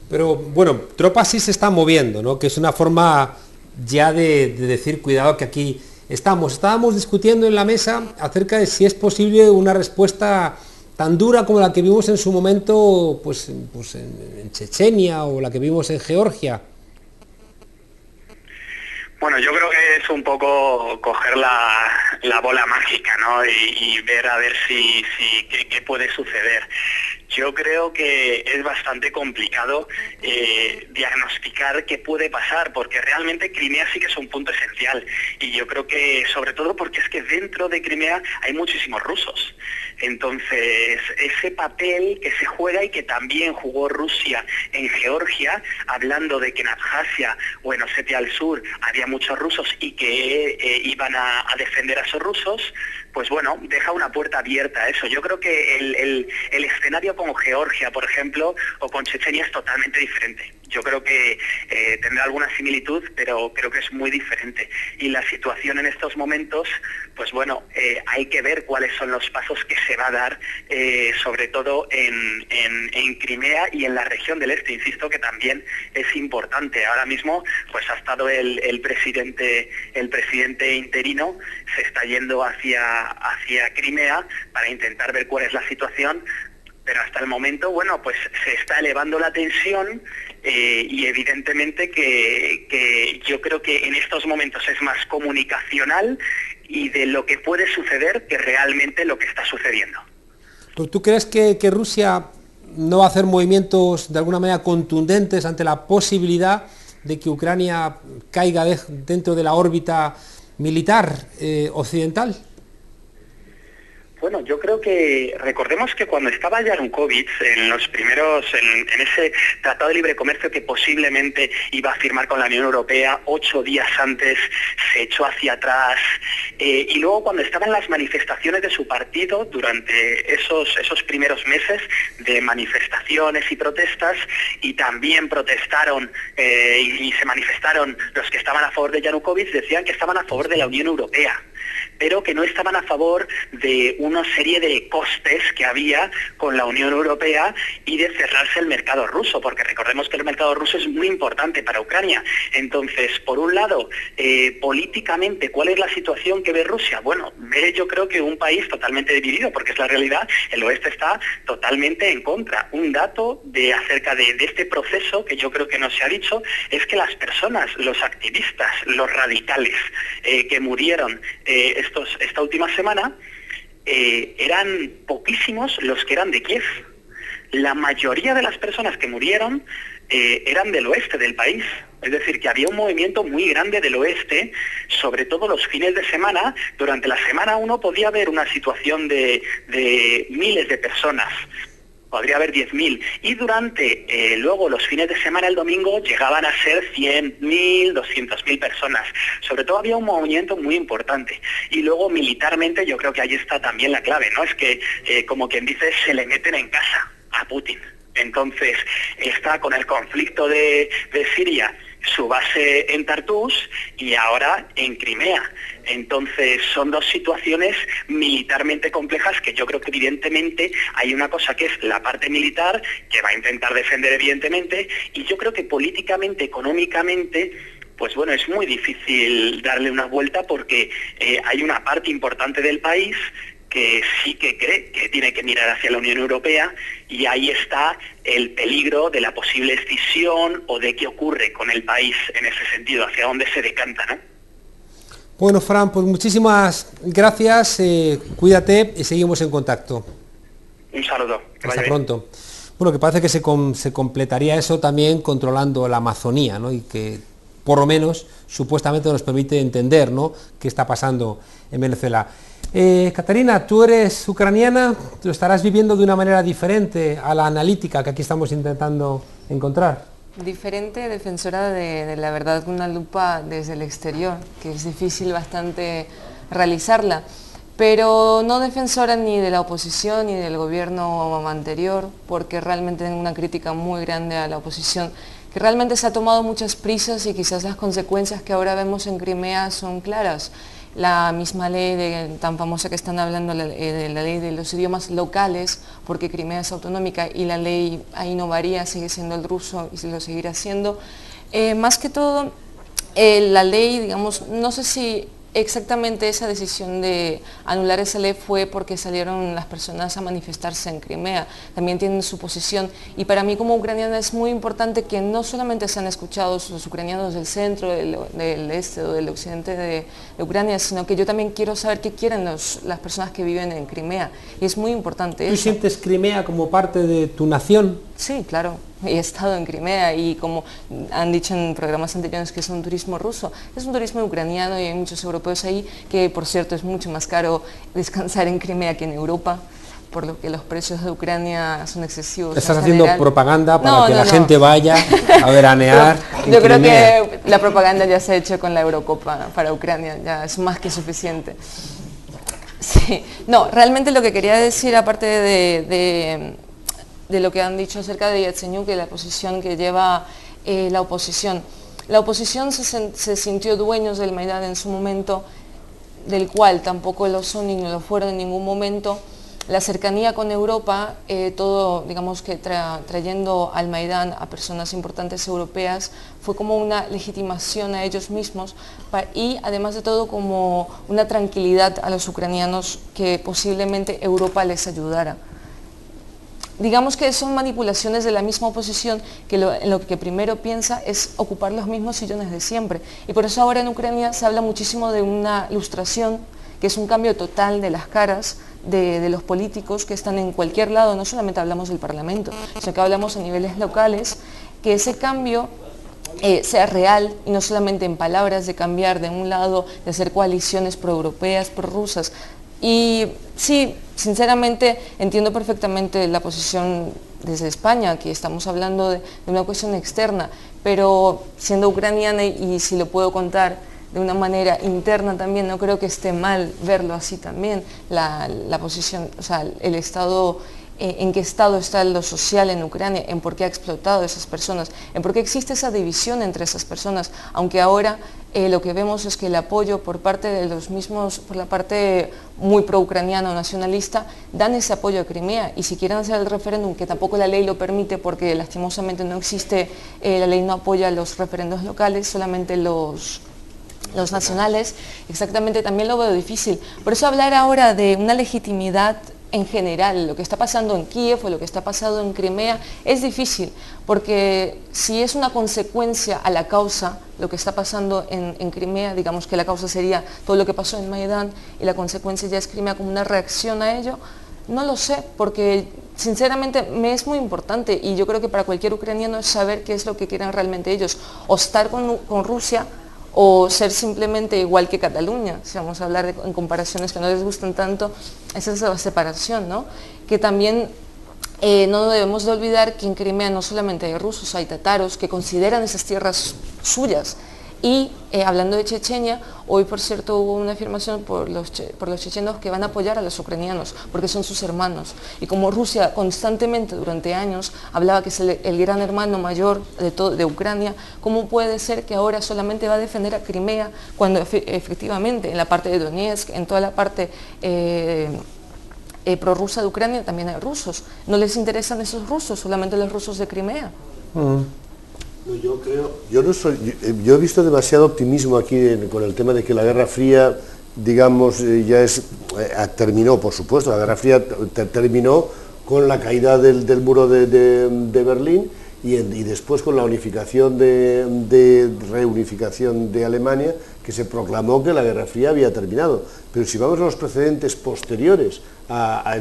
Pero bueno, tropas sí se están moviendo, ¿no? Que es una forma ya de decir, cuidado que aquí estábamos discutiendo en la mesa acerca de si es posible una respuesta tan dura como la que vimos en su momento pues en Chechenia, o la que vimos en Georgia. Bueno, yo creo que es un poco coger la bola mágica, ¿no? Y ver a ver qué puede suceder. Yo creo que es bastante complicado diagnosticar qué puede pasar, porque realmente Crimea sí que es un punto esencial, y yo creo que sobre todo porque es que dentro de Crimea hay muchísimos rusos. Entonces, ese papel que se juega y que también jugó Rusia en Georgia, hablando de que en Abjasia o en Osetia al Sur había muchos rusos y que iban a defender a esos rusos, pues bueno, deja una puerta abierta a eso. Yo creo que el escenario con Georgia, por ejemplo, o con Chechenia es totalmente diferente. Yo creo que tendrá alguna similitud, pero creo que es muy diferente. Y la situación en estos momentos, pues bueno, hay que ver cuáles son los pasos que se va a dar, sobre todo en Crimea y en la región del este. Insisto que también es importante. Ahora mismo, pues ha estado el presidente interino, se está yendo hacia Crimea para intentar ver cuál es la situación, pero hasta el momento, bueno, pues se está elevando la tensión, y evidentemente que yo creo que en estos momentos es más comunicacional y de lo que puede suceder que realmente lo que está sucediendo. ¿Tú crees que Rusia no va a hacer movimientos de alguna manera contundentes ante la posibilidad de que Ucrania caiga dentro de la órbita militar occidental? Bueno, yo creo que recordemos que cuando estaba Yanukovych en los primeros, en ese tratado de libre comercio que posiblemente iba a firmar con la Unión Europea, 8 días antes se echó hacia atrás y luego cuando estaban las manifestaciones de su partido, durante esos primeros meses de manifestaciones y protestas, y también protestaron y se manifestaron los que estaban a favor de Yanukovych, decían que estaban a favor de la Unión Europea, pero que no estaban a favor de una serie de costes que había con la Unión Europea y de cerrarse el mercado ruso, porque recordemos que el mercado ruso es muy importante para Ucrania. Entonces, por un lado, políticamente, ¿cuál es la situación que ve Rusia? Bueno, ve yo creo que un país totalmente dividido, porque es la realidad, el oeste está totalmente en contra. Un dato acerca de este proceso, que yo creo que no se ha dicho, es que las personas, los activistas, los radicales que murieron esta última semana, eran poquísimos los que eran de Kiev. La mayoría de las personas que murieron eran del oeste del país. Es decir, que había un movimiento muy grande del oeste, sobre todo los fines de semana. Durante la semana uno podía ver una situación de miles de personas. Podría haber 10.000, y durante luego los fines de semana, el domingo, llegaban a ser 100.000, 200.000 personas. Sobre todo había un movimiento muy importante, y luego militarmente yo creo que ahí está también la clave, ¿no? Es que, como quien dice, se le meten en casa a Putin. Entonces está con el conflicto de Siria, su base en Tartus, y ahora en Crimea. Entonces son dos situaciones militarmente complejas que yo creo que evidentemente hay una cosa que es la parte militar, que va a intentar defender evidentemente, y yo creo que políticamente, económicamente, pues bueno, es muy difícil darle una vuelta, porque hay una parte importante del país que sí que cree que tiene que mirar hacia la Unión Europea, y ahí está el peligro de la posible escisión o de qué ocurre con el país en ese sentido, hacia dónde se decanta, ¿no? Bueno, Fran, pues muchísimas gracias, cuídate y seguimos en contacto. Un saludo. Hasta pronto. Bueno, que parece que se completaría eso también controlando la Amazonía, ¿no? Y que por lo menos supuestamente nos permite entender, ¿no?, qué está pasando en Venezuela. Catarina, tú eres ucraniana, lo estarás viviendo de una manera diferente a la analítica que aquí estamos intentando encontrar. Diferente, defensora de la verdad con una lupa desde el exterior, que es difícil bastante realizarla, pero no defensora ni de la oposición ni del gobierno anterior, porque realmente tengo una crítica muy grande a la oposición, que realmente se ha tomado muchas prisas, y quizás las consecuencias que ahora vemos en Crimea son claras. La misma ley tan famosa que están hablando, de la ley de los idiomas locales, porque Crimea es autonómica y la ley ahí no varía, sigue siendo el ruso y lo seguirá siendo. Más que todo, la ley, digamos, no sé si exactamente esa decisión de anular esa ley fue porque salieron las personas a manifestarse en Crimea, también tienen su posición, y para mí como ucraniana es muy importante que no solamente sean escuchados los ucranianos del centro, del este o del occidente de Ucrania, sino que yo también quiero saber qué quieren las personas que viven en Crimea, y es muy importante. ¿Tú sientes Crimea como parte de tu nación? Sí, claro. He estado en Crimea, y como han dicho en programas anteriores que es un turismo ruso, es un turismo ucraniano, y hay muchos europeos ahí, que por cierto es mucho más caro descansar en Crimea que en Europa, por lo que los precios de Ucrania son excesivos. ¿Estás haciendo propaganda para que la gente vaya a veranear en Yo creo Crimea? Que la propaganda ya se ha hecho con la Eurocopa para Ucrania, ya es más que suficiente. Sí. No, realmente lo que quería decir, aparte de lo que han dicho acerca de Yatsenyuk, y la posición que lleva la oposición. La oposición se sintió dueños del Maidán en su momento, del cual tampoco lo son ni lo fueron en ningún momento. La cercanía con Europa, todo, digamos que trayendo al Maidán a personas importantes europeas, fue como una legitimación a ellos mismos, y además de todo como una tranquilidad a los ucranianos, que posiblemente Europa les ayudara. Digamos que son manipulaciones de la misma oposición, que en lo que primero piensa es ocupar los mismos sillones de siempre. Y por eso ahora en Ucrania se habla muchísimo de una lustración, que es un cambio total de las caras de los políticos que están en cualquier lado. No solamente hablamos del Parlamento, sino que hablamos a niveles locales, que ese cambio sea real, y no solamente en palabras, de cambiar de un lado, de hacer coaliciones proeuropeas, prorrusas. Y sí, sinceramente entiendo perfectamente la posición desde España, aquí estamos hablando de una cuestión externa, pero siendo ucraniana, y si lo puedo contar de una manera interna también, no creo que esté mal verlo así también, la posición, o sea, el estado, en qué estado está lo social en Ucrania, en por qué ha explotado a esas personas, en por qué existe esa división entre esas personas, aunque ahora lo que vemos es que el apoyo por parte de los mismos, por la parte muy pro-ucraniana o nacionalista, dan ese apoyo a Crimea, y si quieren hacer el referéndum, que tampoco la ley lo permite porque lastimosamente no existe, la ley no apoya los referendos locales, solamente los nacionales, exactamente, también lo veo difícil. Por eso hablar ahora de una legitimidad en general, lo que está pasando en Kiev o lo que está pasando en Crimea, es difícil, porque si es una consecuencia a la causa, lo que está pasando en Crimea, digamos que la causa sería todo lo que pasó en Maidán, y la consecuencia ya es Crimea como una reacción a ello, no lo sé, porque sinceramente me es muy importante, y yo creo que para cualquier ucraniano es saber qué es lo que quieren realmente ellos, o estar con Rusia, o ser simplemente igual que Cataluña, si vamos a hablar en comparaciones que no les gustan tanto, esa es la separación, ¿no? Que también no debemos de olvidar que en Crimea no solamente hay rusos, hay tataros que consideran esas tierras suyas. Y hablando de Chechenia, hoy por cierto hubo una afirmación por los chechenos que van a apoyar a los ucranianos porque son sus hermanos. Y como Rusia constantemente durante años hablaba que es el gran hermano mayor de Ucrania, ¿cómo puede ser que ahora solamente va a defender a Crimea cuando efectivamente en la parte de Donetsk, en toda la parte prorrusa de Ucrania también hay rusos? ¿No les interesan esos rusos, solamente los rusos de Crimea? Yo he visto demasiado optimismo aquí con el tema de que la Guerra Fría, digamos, terminó, por supuesto, la Guerra Fría terminó con la caída del muro de Berlín y después con la unificación reunificación de Alemania, que se proclamó que la Guerra Fría había terminado. Pero si vamos a los precedentes posteriores a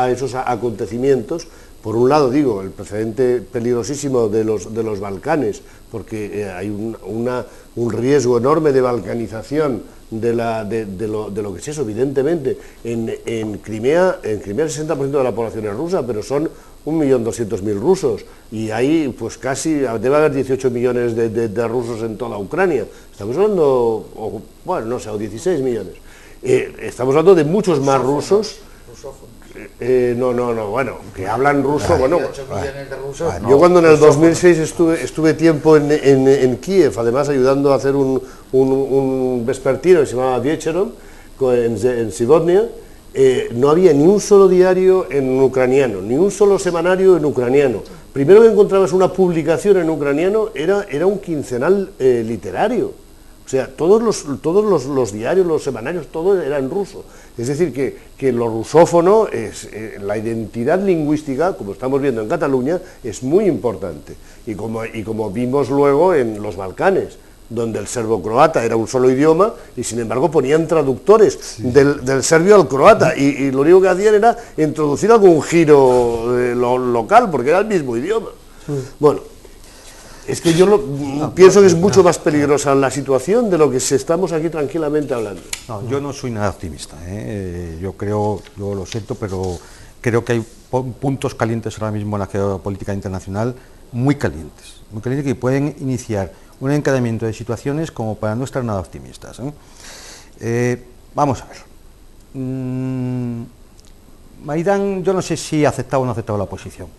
esos acontecimientos, por un lado, digo, el precedente peligrosísimo de los Balcanes, porque hay un riesgo enorme de balcanización de lo que es eso, evidentemente. En Crimea el 60% de la población es rusa, pero son 1.200.000 rusos, y ahí pues casi debe haber 18 millones de rusos en toda Ucrania. Estamos hablando, bueno, no sé, o 16 millones. Estamos hablando de muchos más rusos. Bueno, que hablan ruso, bueno. Yo cuando en el 2006 estuve tiempo en Kiev, además ayudando a hacer un vespertino que se llamaba Viecherom, en Sivodnia, no había ni un solo diario en ucraniano, ni un solo semanario en ucraniano. Primero que encontrabas una publicación en ucraniano era un quincenal literario. O sea, todos los diarios, los semanarios, todo era en ruso. Es decir, que lo rusófono, la identidad lingüística, como estamos viendo en Cataluña, es muy importante. Y como vimos luego en los Balcanes, donde el serbo-croata era un solo idioma, y sin embargo ponían traductores del serbio al croata, y lo único que hacían era introducir algún giro local, porque era el mismo idioma. Bueno, es que yo pienso que es mucho más peligrosa la situación de lo que estamos aquí tranquilamente hablando. No, yo no soy nada optimista, yo lo siento, pero creo que hay puntos calientes ahora mismo en la geopolítica internacional, muy calientes, que pueden iniciar un encadenamiento de situaciones como para no estar nada optimistas. Vamos a ver. Maidán, yo no sé si ha aceptado o no ha aceptado la oposición,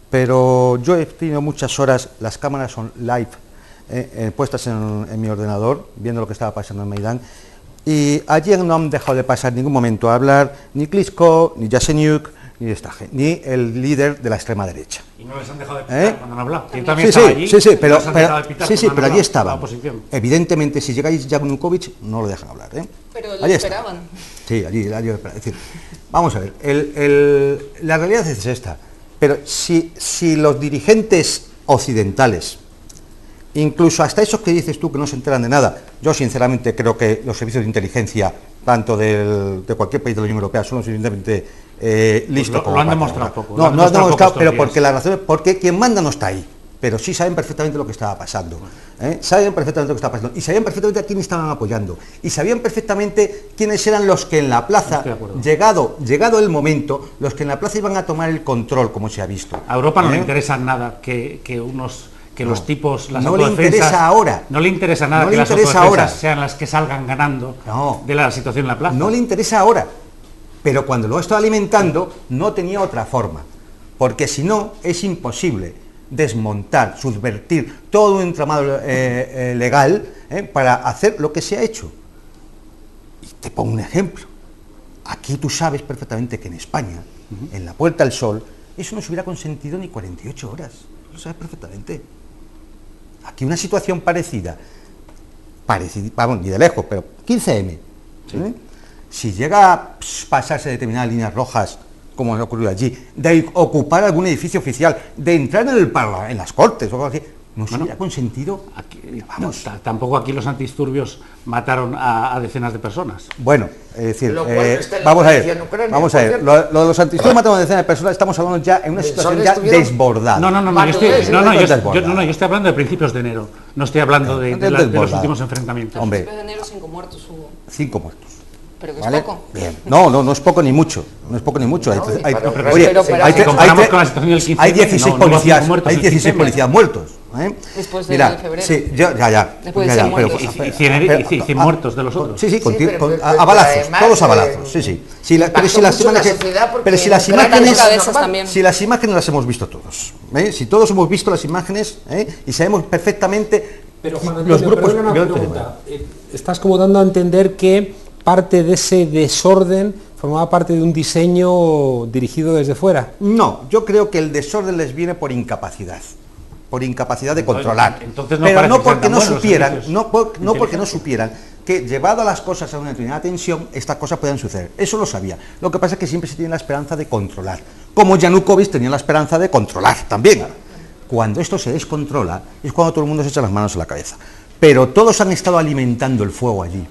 pero yo he tenido muchas horas, las cámaras son live, puestas en mi ordenador, viendo lo que estaba pasando en Maidán, y allí no han dejado de pasar en ningún momento a hablar ni Klitschko, ni Yatsenyuk, ni Stage, ni el líder de la extrema derecha. Y no les han dejado de pitar cuando han hablado. ¿Quién también estaba allí? Pero allí estaban. Evidentemente, si llegáis Yanukovych, no lo dejan hablar. Pero lo esperaban. Sí, allí esperaban. Es decir, vamos a ver, la realidad es esta. Pero si los dirigentes occidentales, incluso hasta esos que dices tú que no se enteran de nada, yo sinceramente creo que los servicios de inteligencia, tanto de cualquier país de la Unión Europea, son lo suficientemente listos como lo han demostrado poco. No han demostrado, pero porque la razón es porque quien manda no está ahí, pero sí saben perfectamente lo que estaba pasando. Saben perfectamente lo que estaba pasando, y sabían perfectamente a quién estaban apoyando, y sabían perfectamente quiénes eran los que en la plaza, llegado el momento, los que en la plaza iban a tomar el control, como se ha visto. A Europa no le interesa nada que que los tipos, las no le autodefensas, interesa ahora. No le interesa nada No que le las interesa autodefensas ahora. sean las que salgan ganando de la situación en la plaza. No le interesa ahora, pero cuando lo está alimentando no tenía otra forma, porque si no es imposible desmontar, subvertir todo un entramado legal para hacer lo que se ha hecho. Y te pongo un ejemplo. Aquí tú sabes perfectamente que en España, en la Puerta del Sol, eso no se hubiera consentido ni 48 horas. Lo sabes perfectamente. Aquí una situación parecida, vamos, ni de lejos, pero 15M. Si llega a pasarse determinadas líneas rojas, como ha ocurrido allí, de ocupar algún edificio oficial, de entrar en las Cortes o algo así, no se hubiera consentido. Aquí, vamos. No, tampoco aquí los antidisturbios mataron a decenas de personas. Bueno, es decir, vamos a ver, lo de los antidisturbios mataron a decenas de personas, estamos hablando ya en una situación ya desbordada. Yo estoy hablando de principios de enero, no estoy hablando de los últimos enfrentamientos. Hombre, principios de enero 5 muertos hubo. 5 muertos. Pero que es ¿vale? poco. Bien. No es poco ni mucho. No es poco ni mucho. Hay 16 policías, hay 16 policías muertos. Después de febrero. Sí, ya. Después de 100 muertos. Y 100 muertos de los otros. Sí, a balazos, todos a balazos. Sí. Pero si las imágenes las hemos visto todos. Si todos hemos visto las imágenes y sabemos perfectamente. Pero Juan Antonio, los grupos. Estás como dando a entender que parte de ese desorden formaba parte de un diseño dirigido desde fuera. No, yo creo que el desorden les viene por incapacidad de controlar. Entonces pero no porque no supieran, porque no supieran que llevado a las cosas a una determinada tensión, estas cosas pueden suceder. Eso lo sabía. Lo que pasa es que siempre se tiene la esperanza de controlar. Como Yanukovych tenía la esperanza de controlar también. Cuando esto se descontrola es cuando todo el mundo se echa las manos a la cabeza. Pero todos han estado alimentando el fuego allí.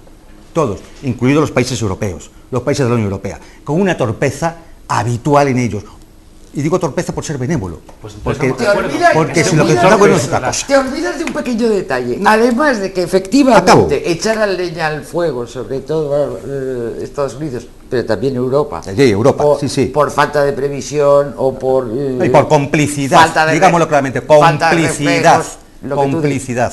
Todos, incluidos los países europeos, los países de la Unión Europea, con una torpeza habitual en ellos. Y digo torpeza por ser benévolo, porque si lo que está bueno es otra cosa. Te olvidas de un pequeño detalle, además de que efectivamente echar la leña al fuego, sobre todo Estados Unidos, pero también Europa, por falta de previsión o por... y por complicidad, digámoslo claramente, complicidad.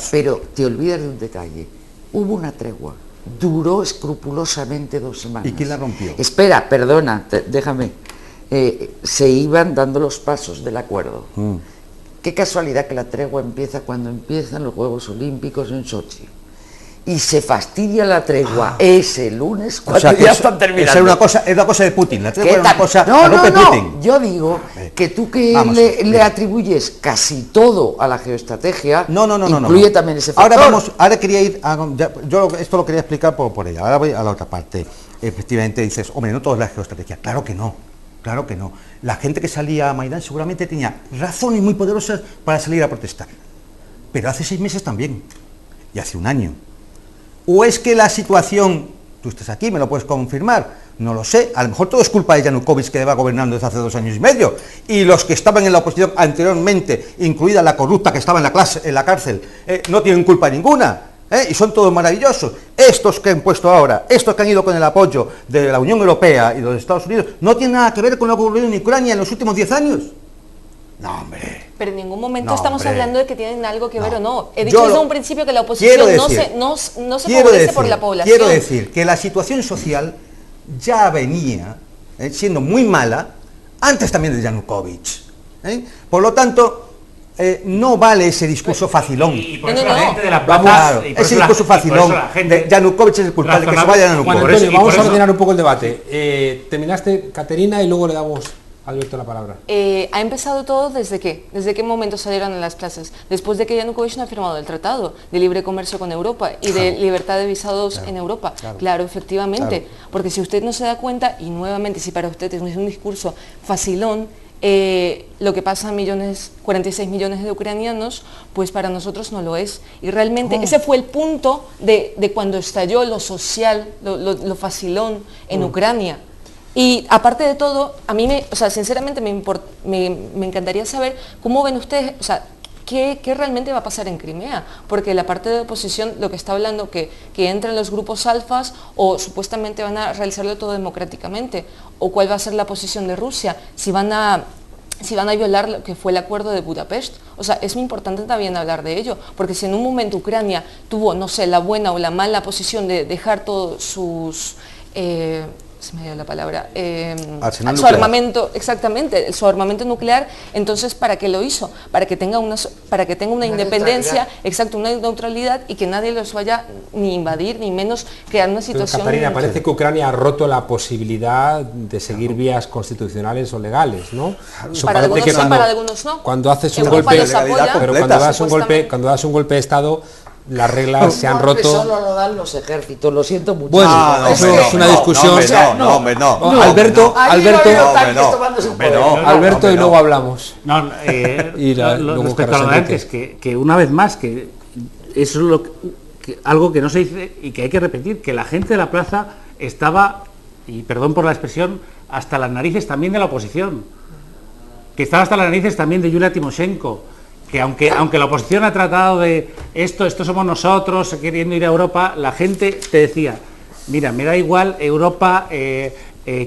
Pero te olvidas de un detalle, hubo una tregua. Duró escrupulosamente 2 semanas. ¿Y quién la rompió? Espera, perdona, déjame. Se iban dando los pasos del acuerdo. Qué casualidad que la tregua empieza cuando empiezan los Juegos Olímpicos en Sochi. Y se fastidia la tregua ese lunes cuando ya están terminando. Es una cosa de Putin. La tregua es una cosa de Putin. Yo digo que tú le atribuyes casi todo a la geoestrategia, incluye también ese factor. Ahora quería ir, yo esto lo quería explicar por ella. Ahora voy a la otra parte. Efectivamente dices, hombre, no todo es la geoestrategia. Claro que no. La gente que salía a Maidán seguramente tenía razones muy poderosas para salir a protestar. Pero hace 6 meses también. Y hace 1 año. ¿O es que la situación, tú estás aquí, me lo puedes confirmar, no lo sé, a lo mejor todo es culpa de Yanukovych, que lleva gobernando desde hace 2 años y medio, y los que estaban en la oposición anteriormente, incluida la corrupta que estaba en la cárcel, no tienen culpa ninguna, y son todos maravillosos? Estos que han puesto ahora, estos que han ido con el apoyo de la Unión Europea y de los Estados Unidos, no tienen nada que ver con lo que ocurrió en Ucrania en los últimos 10 años. No, hombre. Pero en ningún momento estamos hablando de que tienen algo que ver o no. He dicho desde un principio que la oposición no se favorece por la población. Quiero decir que la situación social ya venía siendo muy mala antes también de Yanukovych. Por lo tanto, no vale ese discurso facilón. Y por eso la gente de la plaza, ese discurso facilón de Yanukovych es el culpable, que se vaya Yanukovych. Vamos a ordenar un poco el debate. Terminaste, Caterina, y luego le damos a Alberto la palabra. Ha empezado todo ¿desde qué? ¿Desde qué momento salieron a las plazas? Después de que Yanukovych no ha firmado el tratado de libre comercio con Europa y de libertad de visados en Europa. Claro, efectivamente. Porque si usted no se da cuenta, y nuevamente si para usted es un discurso facilón, lo que pasa a 46 millones de ucranianos, pues para nosotros no lo es. Y realmente ese fue el punto de cuando estalló lo social, lo facilón en Ucrania. Y aparte de todo, a mí, sinceramente me encantaría saber cómo ven ustedes, ¿qué realmente va a pasar en Crimea? Porque la parte de oposición lo que está hablando que entran los grupos alfas o supuestamente van a realizarlo todo democráticamente. ¿O cuál va a ser la posición de Rusia? Si van a si van a violar lo que fue el acuerdo de Budapest. O sea, es muy importante también hablar de ello, porque si en un momento Ucrania tuvo, no sé, la buena o la mala posición de dejar todos sus... se me dio la palabra, su armamento, exactamente, su armamento nuclear, entonces ¿para qué lo hizo? Para que tenga una independencia, exacto, una neutralidad y que nadie los vaya ni invadir, ni menos crear una situación... Pero, Catarina, parece que Ucrania ha roto la posibilidad de seguir vías constitucionales o legales, ¿no? Para algunos sí, para algunos no. Cuando haces un golpe, pero cuando das un golpe de Estado, las reglas se han roto. Solo lo dan los ejércitos, lo siento mucho. Bueno, eso es una discusión. Alberto, y luego hablamos. Respecto a lo de antes, que una vez más, que eso es algo que no se dice y que hay que repetir, que la gente de la plaza estaba, y perdón por la expresión, hasta las narices también de la oposición, que estaba hasta las narices también de Yulia Timoshenko, que aunque la oposición ha tratado de esto somos nosotros, queriendo ir a Europa, la gente te decía, mira, me da igual Europa,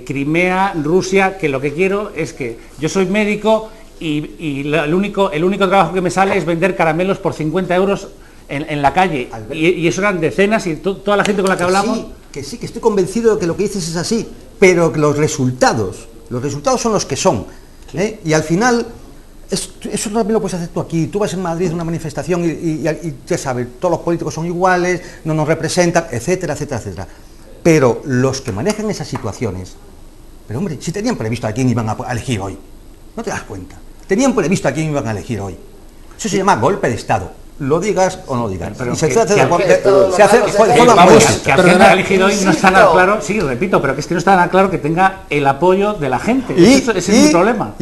Crimea, Rusia, que lo que quiero es que yo soy médico y el único trabajo que me sale es vender caramelos por 50 euros en la calle. Y eso eran decenas y toda la gente con la que hablamos... Que estoy convencido de que lo que dices es así, pero que los resultados son los que son. Sí. Y al final... Eso también lo puedes hacer tú aquí. Tú vas en Madrid a una manifestación y ya sabes, todos los políticos son iguales, no nos representan, etcétera, etcétera, etcétera. Pero los que manejan esas situaciones, pero hombre, si tenían previsto a quién iban a elegir hoy, ¿no te das cuenta? Tenían previsto a quién iban a elegir hoy. Eso se llama golpe de Estado. Lo digas o no digas. Pero y se hace de forma que al final elegido hoy no está nada claro, sí, repito, pero que es que no está nada claro que tenga el apoyo de la gente. Ese es mi problema.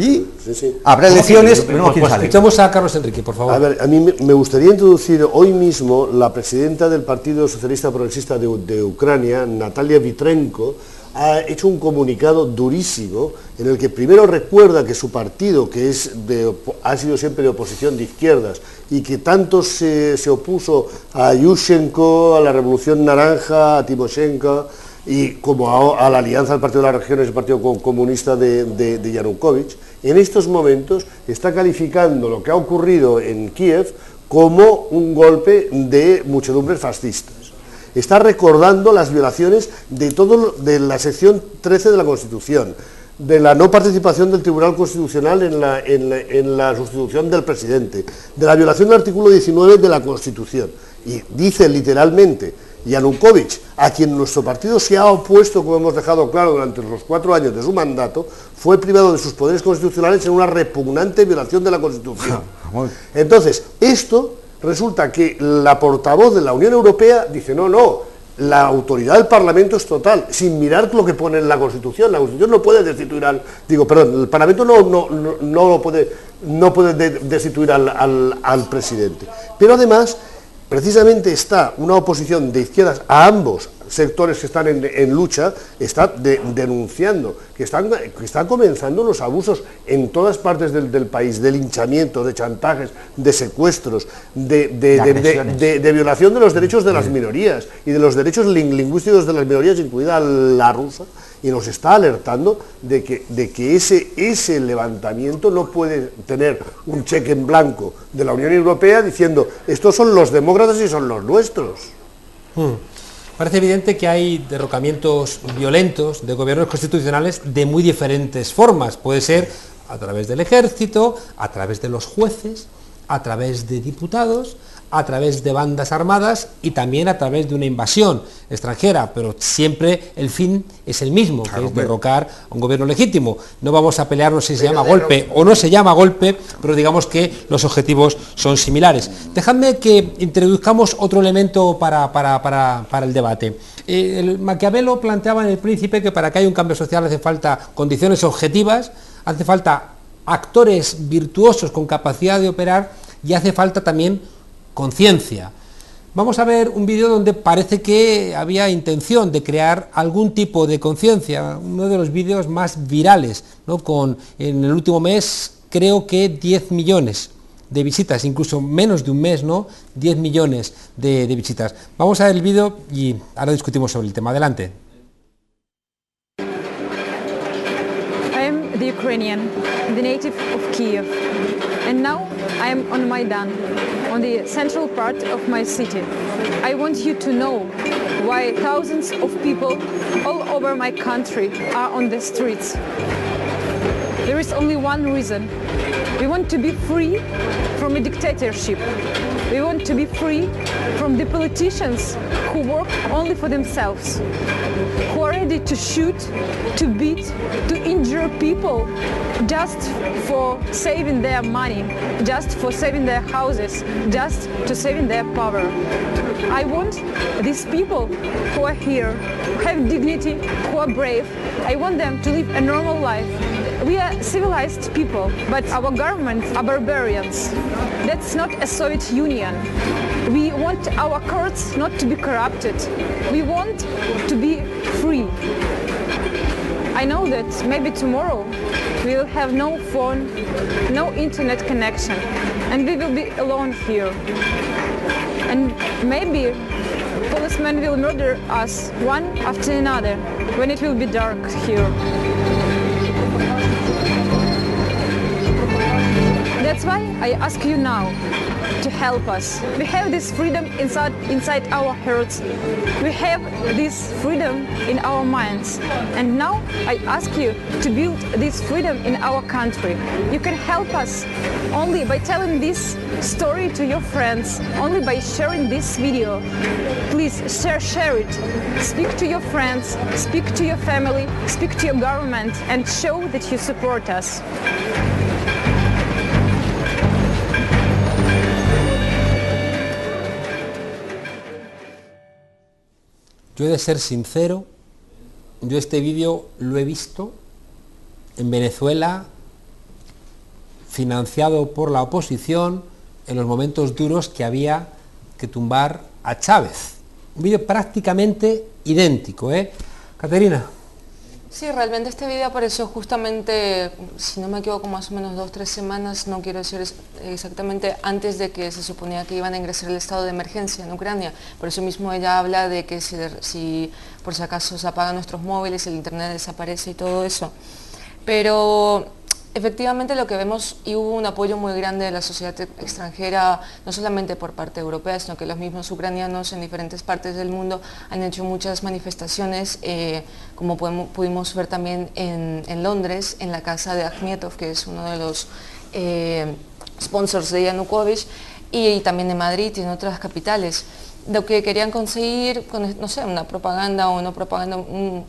Habrá elecciones, escuchamos a Carlos Enrique, por favor. A ver, a mí me gustaría introducir hoy mismo la presidenta del Partido Socialista Progresista de Ucrania, Natalia Vitrenko, ha hecho un comunicado durísimo en el que primero recuerda que su partido, que ha sido siempre de oposición de izquierdas y que tanto se opuso a Yushchenko, a la Revolución Naranja, a Timoshenko y como a la alianza del Partido de las Regiones y el Partido Comunista de Yanukovych, en estos momentos está calificando lo que ha ocurrido en Kiev como un golpe de muchedumbres fascistas. Está recordando las violaciones de la sección 13 de la Constitución, de la no participación del Tribunal Constitucional en la sustitución del presidente, de la violación del artículo 19 de la Constitución. Y dice literalmente, Yanukovych, a quien nuestro partido se ha opuesto, como hemos dejado claro durante los 4 años de su mandato, fue privado de sus poderes constitucionales en una repugnante violación de la Constitución. Entonces, esto... Resulta que la portavoz de la Unión Europea dice, no, la autoridad del Parlamento es total, sin mirar lo que pone en la Constitución. La Constitución no puede destituir el Parlamento no puede destituir al presidente. Pero además, precisamente está una oposición de izquierdas a ambos sectores que están en lucha, está denunciando que están comenzando los abusos en todas partes del país, de linchamientos, de chantajes, de secuestros, de violación de los derechos de las minorías y de los derechos lingüísticos de las minorías, incluida la rusa, y nos está alertando de que ese levantamiento no puede tener un cheque en blanco de la Unión Europea diciendo estos son los demócratas y son los nuestros. Parece evidente que hay derrocamientos violentos de gobiernos constitucionales de muy diferentes formas. Puede ser a través del ejército, a través de los jueces, a través de diputados, a través de bandas armadas y también a través de una invasión extranjera, pero siempre el fin es el mismo, que es derrocar a un gobierno legítimo. No vamos a pelearnos si se llama golpe o no se llama golpe, pero digamos que los objetivos son similares. Dejadme que introduzcamos otro elemento para el debate. El Maquiavelo planteaba en El Príncipe que para que haya un cambio social hace falta condiciones objetivas, hace falta actores virtuosos con capacidad de operar y hace falta también conciencia. Vamos a ver un vídeo donde parece que había intención de crear algún tipo de conciencia, uno de los vídeos más virales, ¿no? En el último mes creo que 10 millones de visitas, incluso menos de un mes, ¿no? 10 millones de visitas. Vamos a ver el vídeo y ahora discutimos sobre el tema. Adelante. the Ukrainian, the native of Kiev. And now I am on Maidan, on the central part of my city. I want you to know why thousands of people all over my country are on the streets. There is only one reason. We want to be free from a dictatorship. We want to be free from the politicians who work only for themselves, who are ready to shoot, to beat, to injure people just for saving their money, just for saving their houses, just to saving their power. I want these people who are here, who have dignity, who are brave, I want them to live a normal life. We are civilized people, but our governments are barbarians. That's not a Soviet Union. We want our courts not to be corrupted. We want to be free. I know that maybe tomorrow we will have no phone, no internet connection, and we will be alone here. And maybe policemen will murder us one after another when it will be dark here. That's why I ask you now to help us. We have this freedom inside our hearts. We have this freedom in our minds. And now I ask you to build this freedom in our country. You can help us only by telling this story to your friends, only by sharing this video. Please share it. Speak to your friends, speak to your family, speak to your government, and show that you support us. Yo he de ser sincero, yo este vídeo lo he visto en Venezuela, financiado por la oposición, en los momentos duros que había que tumbar a Chávez. Un vídeo prácticamente idéntico, ¿eh? Caterina. Sí, realmente este video apareció justamente, si no me equivoco, más o menos 2 o 3 semanas, no quiero decir exactamente, antes de que se suponía que iban a ingresar el estado de emergencia en Ucrania. Por eso mismo ella habla de que si por si acaso se apagan nuestros móviles, el internet desaparece y todo eso. Pero efectivamente lo que vemos, y hubo un apoyo muy grande de la sociedad extranjera, no solamente por parte europea, sino que los mismos ucranianos en diferentes partes del mundo han hecho muchas manifestaciones, como pudimos ver también en Londres, en la casa de Akhmetov, que es uno de los sponsors de Yanukovych, y también en Madrid y en otras capitales. Lo que querían conseguir, no sé, una propaganda o no propaganda, un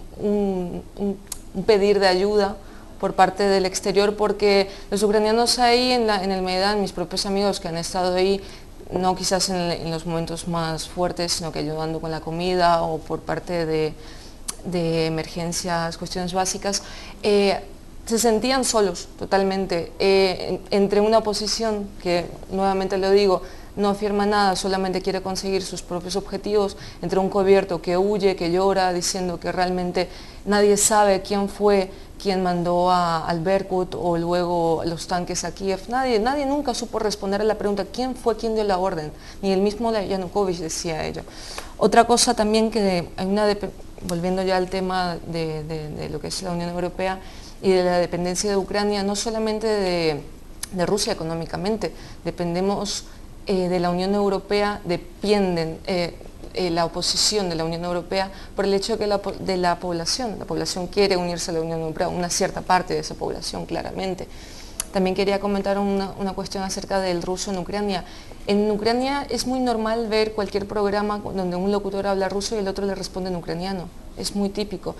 pedir de ayuda por parte del exterior, porque los ucranianos ahí en el Maidán, mis propios amigos que han estado ahí, no quizás en los momentos más fuertes, sino que ayudando con la comida o por parte de emergencias, cuestiones básicas, se sentían solos totalmente, entre una oposición que, nuevamente lo digo, no afirma nada, solamente quiere conseguir sus propios objetivos, entre un gobierno que huye, que llora, diciendo que realmente nadie sabe quién fue quien mandó al Berkut o luego los tanques a Kiev. Nadie nunca supo responder a la pregunta quién fue quien dio la orden, ni el mismo Yanukovych decía ello. Otra cosa también que hay volviendo ya al tema de lo que es la Unión Europea y de la dependencia de Ucrania, no solamente de Rusia económicamente, dependemos de la Unión Europea, dependen la oposición de la Unión Europea por el hecho de la población quiere unirse a la Unión Europea, una cierta parte de esa población claramente. También quería comentar una cuestión acerca del ruso en Ucrania. En Ucrania es muy normal ver cualquier programa donde un locutor habla ruso y el otro le responde en ucraniano. Es muy típico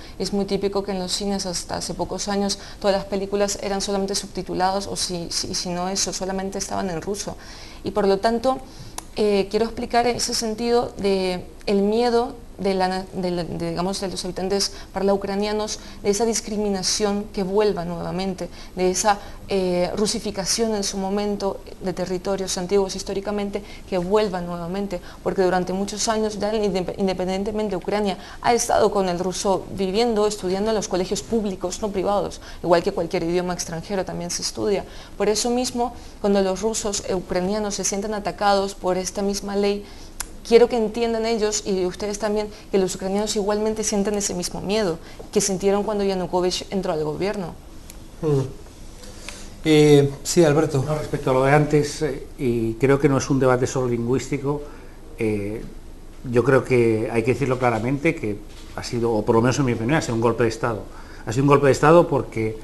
que en los cines hasta hace pocos años todas las películas eran solamente subtituladas o si no eso, solamente estaban en ruso. Y por lo tanto, quiero explicar en ese sentido el miedo digamos, de los habitantes ucranianos, de esa discriminación que vuelva nuevamente, de esa rusificación en su momento de territorios antiguos históricamente, que vuelva nuevamente, porque durante muchos años, ya independientemente Ucrania ha estado con el ruso viviendo, estudiando en los colegios públicos, no privados, igual que cualquier idioma extranjero también se estudia. Por eso mismo, cuando los rusos ucranianos se sienten atacados por esta misma ley, quiero que entiendan ellos, y ustedes también, que los ucranianos igualmente sienten ese mismo miedo que sintieron cuando Yanukovych entró al gobierno. Sí, Alberto. No, respecto a lo de antes, y creo que no es un debate solo lingüístico, yo creo que hay que decirlo claramente, que ha sido, o por lo menos en mi opinión, ha sido un golpe de Estado. Ha sido un golpe de Estado porque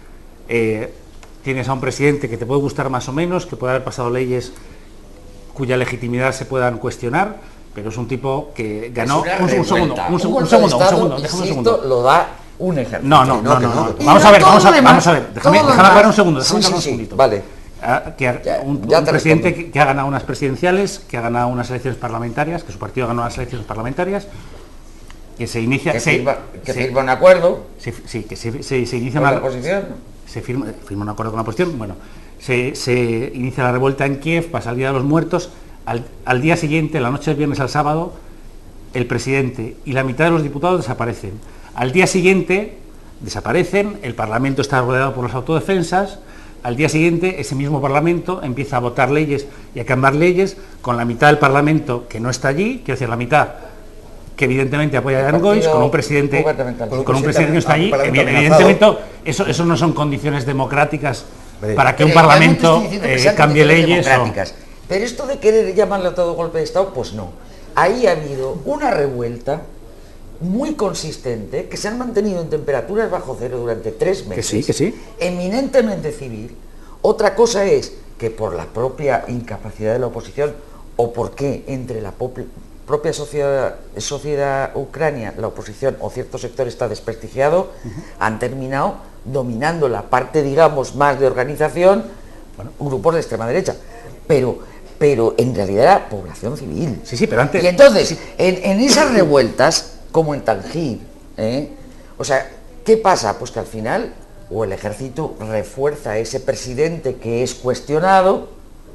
tienes a un presidente que te puede gustar más o menos, que puede haber pasado leyes cuya legitimidad se puedan cuestionar, pero es un tipo que ganó... Un segundo. Lo da un ejército. No. Vamos a ver, déjame hablar un segundo, un segundito. Vale. Un presidente que ha ganado unas presidenciales, que ha ganado unas elecciones parlamentarias, que su partido ha ganado unas elecciones parlamentarias, que se inicia... Que firma un acuerdo. Sí, que se inicia una... ¿Con la oposición? Se firma un acuerdo con la oposición, bueno, se inicia la revuelta en Kiev, pasa el Día de los Muertos, al día siguiente, la noche del viernes al sábado, el presidente y la mitad de los diputados desaparecen. Al día siguiente desaparecen, el Parlamento está rodeado por las autodefensas, al día siguiente ese mismo Parlamento empieza a votar leyes y a cambiar leyes con la mitad del Parlamento que no está allí, quiero decir, la mitad que evidentemente apoya a Jan Gois, con un presidente que no está allí, evidentemente eso no son condiciones democráticas para que un Parlamento cambie leyes. Pero esto de querer llamarle a todo golpe de Estado, pues no. Ahí ha habido una revuelta muy consistente, que se han mantenido en temperaturas bajo cero durante 3 meses, que sí. Eminentemente civil. Otra cosa es que por la propia incapacidad de la oposición, o porque entre la propia sociedad ucrania, la oposición o cierto sector está desprestigiado, han terminado dominando la parte, digamos, más de organización, grupos de extrema derecha. Pero en realidad era población civil. Sí, pero antes... Y entonces, en esas revueltas, como en Tangir, o sea, ¿qué pasa? Pues que al final, o el ejército refuerza a ese presidente que es cuestionado,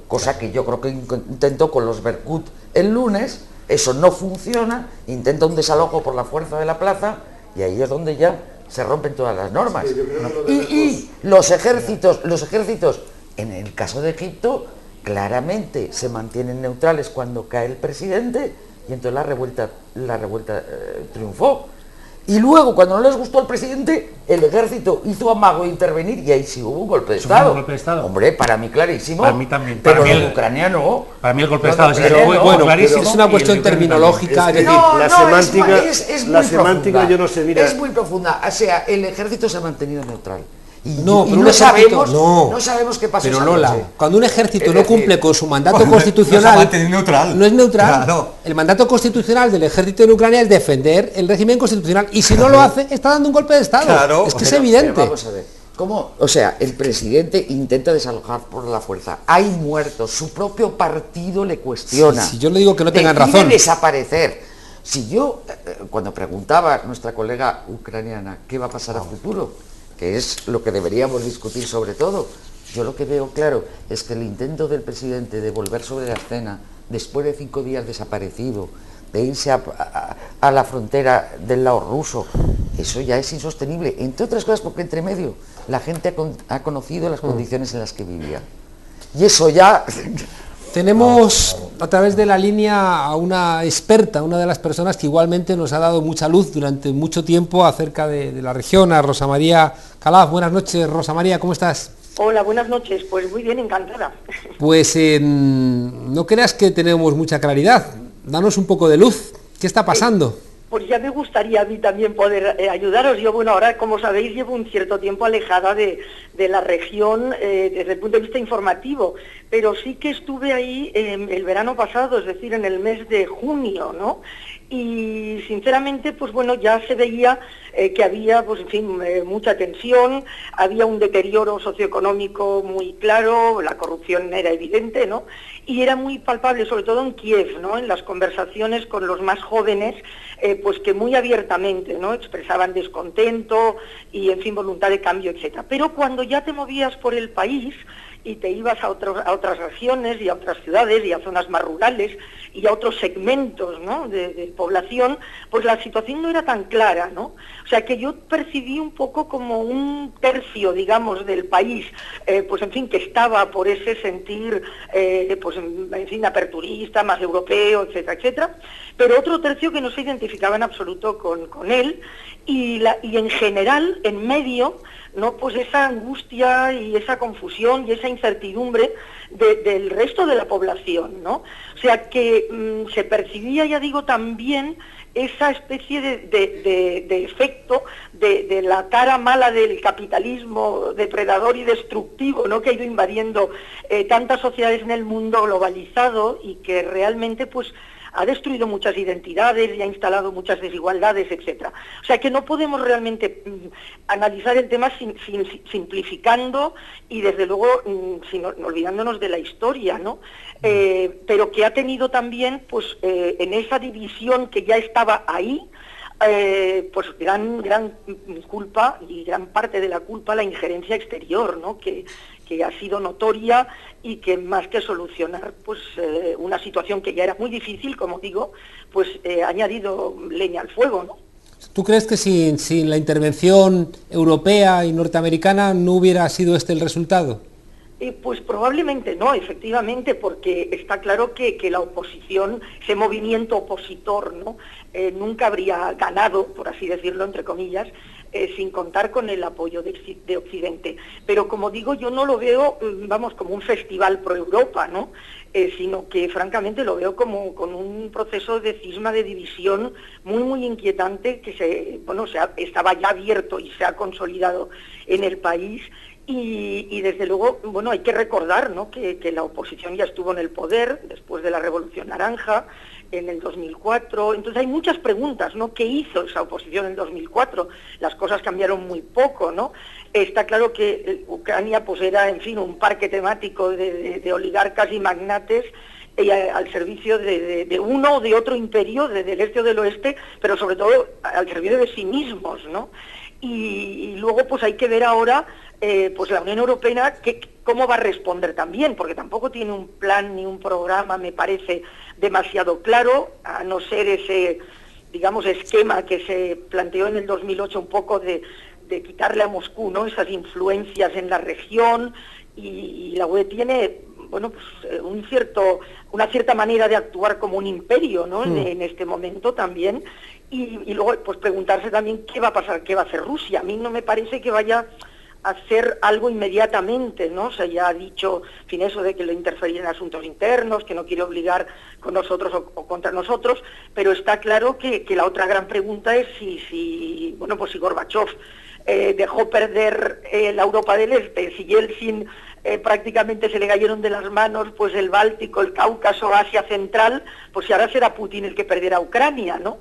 cosa que yo creo que intentó con los Berkut el lunes, eso no funciona, intenta un desalojo por la fuerza de la plaza, y ahí es donde ya se rompen todas las normas. Y los ejércitos, en el caso de Egipto, claramente se mantienen neutrales cuando cae el presidente, y entonces la revuelta triunfó. Y luego, cuando no les gustó al presidente, el ejército hizo amago de intervenir, y ahí sí hubo un golpe de Estado. Hombre, para mí clarísimo. Para mí también. Pero en Ucrania no. Para mí el golpe de Estado clarísimo. Es una cuestión terminológica. Es decir, la semántica yo no sé, mira. Es muy profunda. O sea, el ejército se ha mantenido neutral. No sabemos qué pasa. Pero Lola, cuando un ejército no cumple con su mandato constitucional, no es neutral. Claro. El mandato constitucional del ejército en Ucrania es defender el régimen constitucional, y si no lo hace, está dando un golpe de Estado. Claro. Es que es evidente. Pero vamos a ver. ¿Cómo? O sea, el presidente intenta desalojar por la fuerza. Hay muertos, su propio partido le cuestiona. Si yo le digo que no tengan razón. Decide desaparecer. Si yo, cuando preguntaba a nuestra colega ucraniana qué va a pasar a futuro, que es lo que deberíamos discutir sobre todo, yo lo que veo claro es que el intento del presidente de volver sobre la escena después de 5 días desaparecido, de irse a la frontera del lado ruso, eso ya es insostenible, entre otras cosas porque entre medio la gente ha conocido las condiciones en las que vivía, y eso ya... Tenemos a través de la línea a una experta, una de las personas que igualmente nos ha dado mucha luz durante mucho tiempo acerca de la región, a Rosa María Calaf. Buenas noches, Rosa María, ¿cómo estás? Hola, buenas noches. Pues muy bien, encantada. Pues no creas que tenemos mucha claridad. Danos un poco de luz. ¿Qué está pasando? Pues ya me gustaría a mí también poder ayudaros. Yo, bueno, ahora, como sabéis, llevo un cierto tiempo alejada de la región desde el punto de vista informativo, pero sí que estuve ahí el verano pasado, es decir, en el mes de junio, ¿no? Y sinceramente, pues bueno, ya se veía que había, pues en fin, mucha tensión, había un deterioro socioeconómico muy claro, la corrupción era evidente, ¿no? Y era muy palpable, sobre todo en Kiev, ¿no? En las conversaciones con los más jóvenes, pues que muy abiertamente, ¿no? Expresaban descontento y, en fin, voluntad de cambio, etcétera. Pero cuando ya te movías por el país y te ibas a otras regiones y a otras ciudades y a zonas más rurales y a otros segmentos, ¿no? de población, pues la situación no era tan clara, ¿no? O sea que yo percibí un poco como un tercio, digamos, del país, pues en fin, que estaba por ese sentir, pues en fin, aperturista, más europeo, etcétera, etcétera, pero otro tercio que no se identificaba en absoluto con él, y en general, en medio, ¿no? Pues esa angustia y esa confusión y esa incertidumbre del resto de la población, ¿no? O sea que se percibía, ya digo, también esa especie de efecto de la cara mala del capitalismo depredador y destructivo, ¿no? Que ha ido invadiendo tantas sociedades en el mundo globalizado y que realmente pues ha destruido muchas identidades y ha instalado muchas desigualdades, etcétera. O sea que no podemos realmente analizar el tema simplificando y desde luego olvidándonos de la historia, ¿no? Pero que ha tenido también, pues, en esa división que ya estaba ahí, pues gran culpa y gran parte de la culpa la injerencia exterior, ¿no? Que ha sido notoria y que más que solucionar pues una situación que ya era muy difícil, como digo, pues ha añadido leña al fuego, ¿no? ¿Tú crees que sin la intervención europea y norteamericana no hubiera sido este el resultado? Pues probablemente no, efectivamente, porque está claro que la oposición, ese movimiento opositor, ¿no? Nunca habría ganado, por así decirlo, entre comillas, sin contar con el apoyo de Occidente. Pero como digo, yo no lo veo, vamos, como un festival pro Europa, ¿no? Sino que francamente lo veo como con un proceso de cisma, de división muy inquietante que estaba ya abierto y se ha consolidado en el país. Y desde luego, bueno, hay que recordar, ¿no? que la oposición ya estuvo en el poder después de la Revolución Naranja, en el 2004, entonces hay muchas preguntas, ¿no? ¿Qué hizo esa oposición en el 2004? Las cosas cambiaron muy poco, ¿no? Está claro que Ucrania pues era, en fin, un parque temático de oligarcas y magnates al servicio de uno o de otro imperio, del este o del oeste, pero sobre todo al servicio de sí mismos, ¿no? Y luego pues hay que ver ahora pues la Unión Europea cómo va a responder también, porque tampoco tiene un plan ni un programa, me parece, demasiado claro, a no ser ese, digamos, esquema que se planteó en el 2008 un poco de quitarle a Moscú, ¿no? Esas influencias en la región, y la UE tiene, bueno, pues una cierta manera de actuar como un imperio, ¿no? En este momento también, y luego pues preguntarse también qué va a pasar, qué va a hacer Rusia. A mí no me parece que vaya a hacer algo inmediatamente, ¿no? O sea, ya ha dicho, en fin, eso de que lo interferir en asuntos internos, que no quiere obligar con nosotros o contra nosotros, pero está claro que la otra gran pregunta es si Gorbachov dejó perder la Europa del Este, si Yeltsin prácticamente se le cayeron de las manos pues el Báltico, el Cáucaso, Asia Central, pues si ahora será Putin el que perderá Ucrania, ¿no?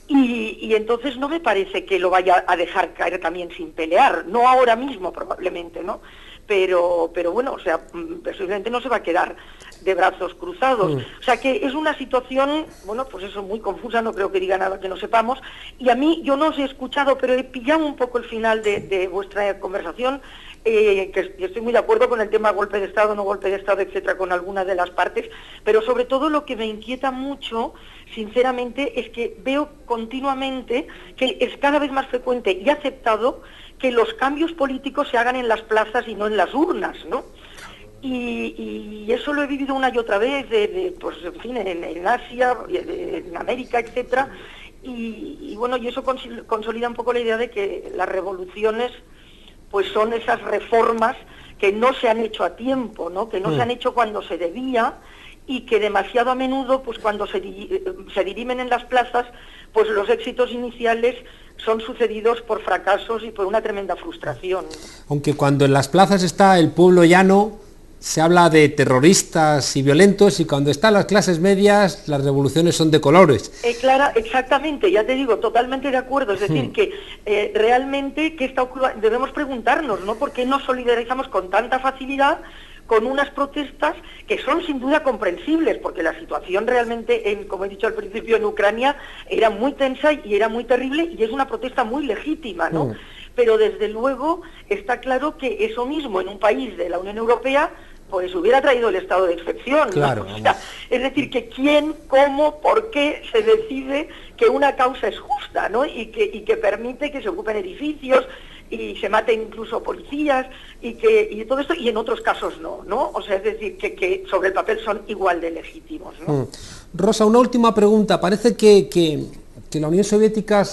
Y entonces no me parece que lo vaya a dejar caer también sin pelear, no ahora mismo probablemente, ¿no? Pero bueno, o sea, posiblemente no se va a quedar de brazos cruzados. O sea que es una situación, bueno, pues eso, muy confusa, no creo que diga nada que no sepamos. Y a mí, yo no os he escuchado, pero he pillado un poco el final de vuestra conversación, que estoy muy de acuerdo con el tema golpe de Estado, no golpe de Estado, etcétera, con algunas de las partes, pero sobre todo lo que me inquieta mucho, sinceramente, es que veo continuamente que es cada vez más frecuente y aceptado que los cambios políticos se hagan en las plazas y no en las urnas, ¿no? Y eso lo he vivido una y otra vez, pues en fin, en Asia, en América, etcétera, y bueno, y eso consolida un poco la idea de que las revoluciones pues son esas reformas que no se han hecho a tiempo, ¿no? Que no se han hecho cuando se debía, y que demasiado a menudo, pues cuando se dirimen en las plazas, pues los éxitos iniciales son sucedidos por fracasos y por una tremenda frustración. Aunque cuando en las plazas está el pueblo llano, se habla de terroristas y violentos, y cuando están las clases medias, las revoluciones son de colores. Exactamente, ya te digo, totalmente de acuerdo. Es decir, que realmente ¿qué está ocurriendo? Debemos preguntarnos, ¿no? ¿Por qué nos solidarizamos con tanta facilidad con unas protestas que son sin duda comprensibles? Porque la situación realmente, como he dicho al principio, en Ucrania era muy tensa y era muy terrible, y es una protesta muy legítima, ¿no? Pero desde luego está claro que eso mismo en un país de la Unión Europea pues hubiera traído el estado de excepción, ¿no? Claro, O sea, es decir, que quién, cómo, por qué se decide que una causa es justa, ¿no? Y que permite que se ocupen edificios y se maten incluso policías y todo esto, y en otros casos no, o sea, es decir, que sobre el papel son igual de legítimos, ¿no? Rosa, una última pregunta. Parece que la Unión Soviética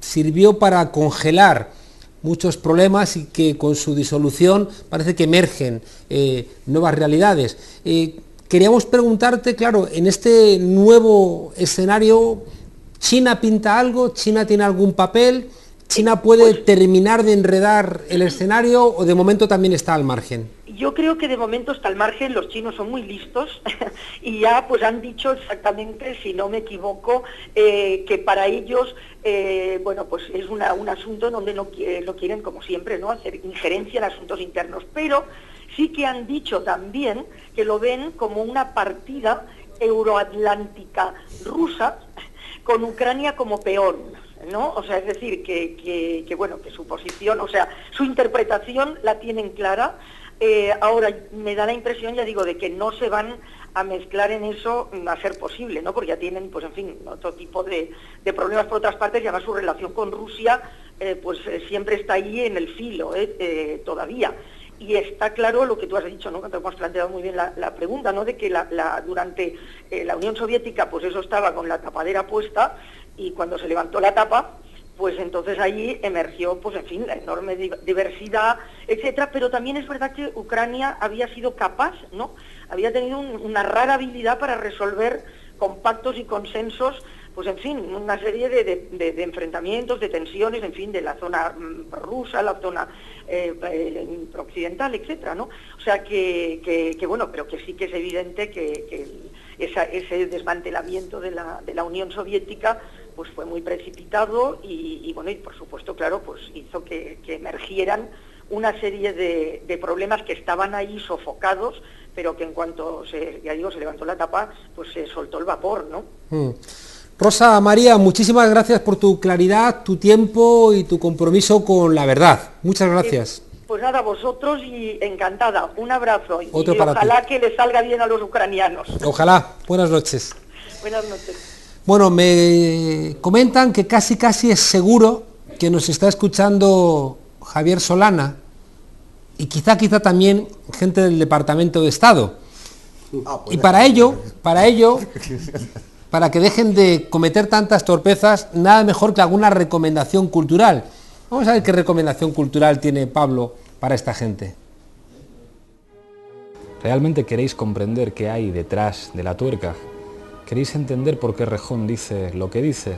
sirvió para congelar muchos problemas y que con su disolución parece que emergen nuevas realidades. Queríamos preguntarte, claro, en este nuevo escenario, ¿China pinta algo? ¿China tiene algún papel? ¿China puede terminar de enredar el escenario o de momento también está al margen? Yo creo que de momento está al margen, los chinos son muy listos y ya pues han dicho exactamente, si no me equivoco, que para ellos, bueno, pues es un asunto donde no quieren, como siempre, ¿no?, hacer injerencia en asuntos internos, pero sí que han dicho también que lo ven como una partida euroatlántica rusa con Ucrania como peón, ¿no? O sea, es decir, que bueno, que su posición, o sea, su interpretación la tienen clara. Ahora me da la impresión, ya digo, de que no se van a mezclar en eso a ser posible, ¿no? Porque ya tienen, pues en fin, otro tipo de problemas por otras partes, y además su relación con Rusia, pues siempre está ahí en el filo, todavía. Y está claro lo que tú has dicho, ¿no? Que te hemos planteado muy bien la pregunta, ¿no? De que durante la Unión Soviética, pues eso estaba con la tapadera puesta, y cuando se levantó la tapa, pues entonces ahí emergió, pues en fin, la enorme diversidad, etcétera, pero también es verdad que Ucrania había sido capaz, ¿no? Había tenido una rara habilidad para resolver con pactos y consensos, pues en fin, una serie de enfrentamientos, de tensiones, en fin, de la zona rusa, la zona occidental, etcétera, ¿no? O sea que bueno, pero que sí que es evidente que ese desmantelamiento de la Unión Soviética pues fue muy precipitado y bueno, y por supuesto, claro, pues hizo que emergieran una serie de problemas que estaban ahí sofocados, pero que en cuanto se levantó la tapa, pues se soltó el vapor, ¿no? Rosa María, muchísimas gracias por tu claridad, tu tiempo y tu compromiso con la verdad. Muchas gracias. Pues nada, vosotros, y encantada. Un abrazo. Otro y para ojalá ti. que les salga bien a los ucranianos. Ojalá. Buenas noches. Buenas noches. Bueno, me comentan que casi es seguro que nos está escuchando Javier Solana y quizá también gente del Departamento de Estado. Y para ello, para que dejen de cometer tantas torpezas, nada mejor que alguna recomendación cultural. Vamos a ver qué recomendación cultural tiene Pablo para esta gente. ¿Realmente queréis comprender qué hay detrás de la tuerca? ¿Queréis entender por qué Rejón dice lo que dice?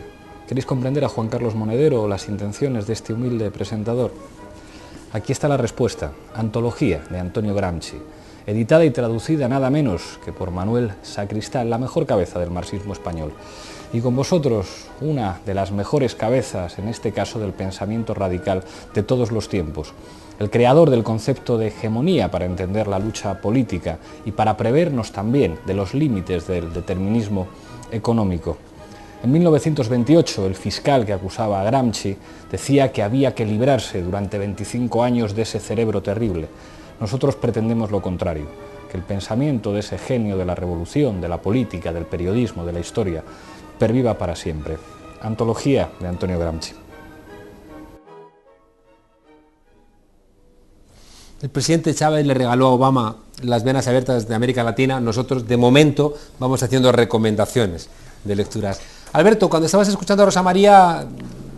¿Queréis comprender a Juan Carlos Monedero o las intenciones de este humilde presentador? Aquí está la respuesta: Antología, de Antonio Gramsci, editada y traducida nada menos que por Manuel Sacristán, la mejor cabeza del marxismo español. Y con vosotros, una de las mejores cabezas, en este caso del pensamiento radical de todos los tiempos, el creador del concepto de hegemonía para entender la lucha política y para prevernos también de los límites del determinismo económico. En 1928, el fiscal que acusaba a Gramsci decía que había que librarse durante 25 años de ese cerebro terrible. Nosotros pretendemos lo contrario, que el pensamiento de ese genio de la revolución, de la política, del periodismo, de la historia, perviva para siempre. Antología, de Antonio Gramsci. El presidente Chávez le regaló a Obama las venas abiertas de América Latina. Nosotros, de momento, vamos haciendo recomendaciones de lecturas. Alberto, cuando estabas escuchando a Rosa María,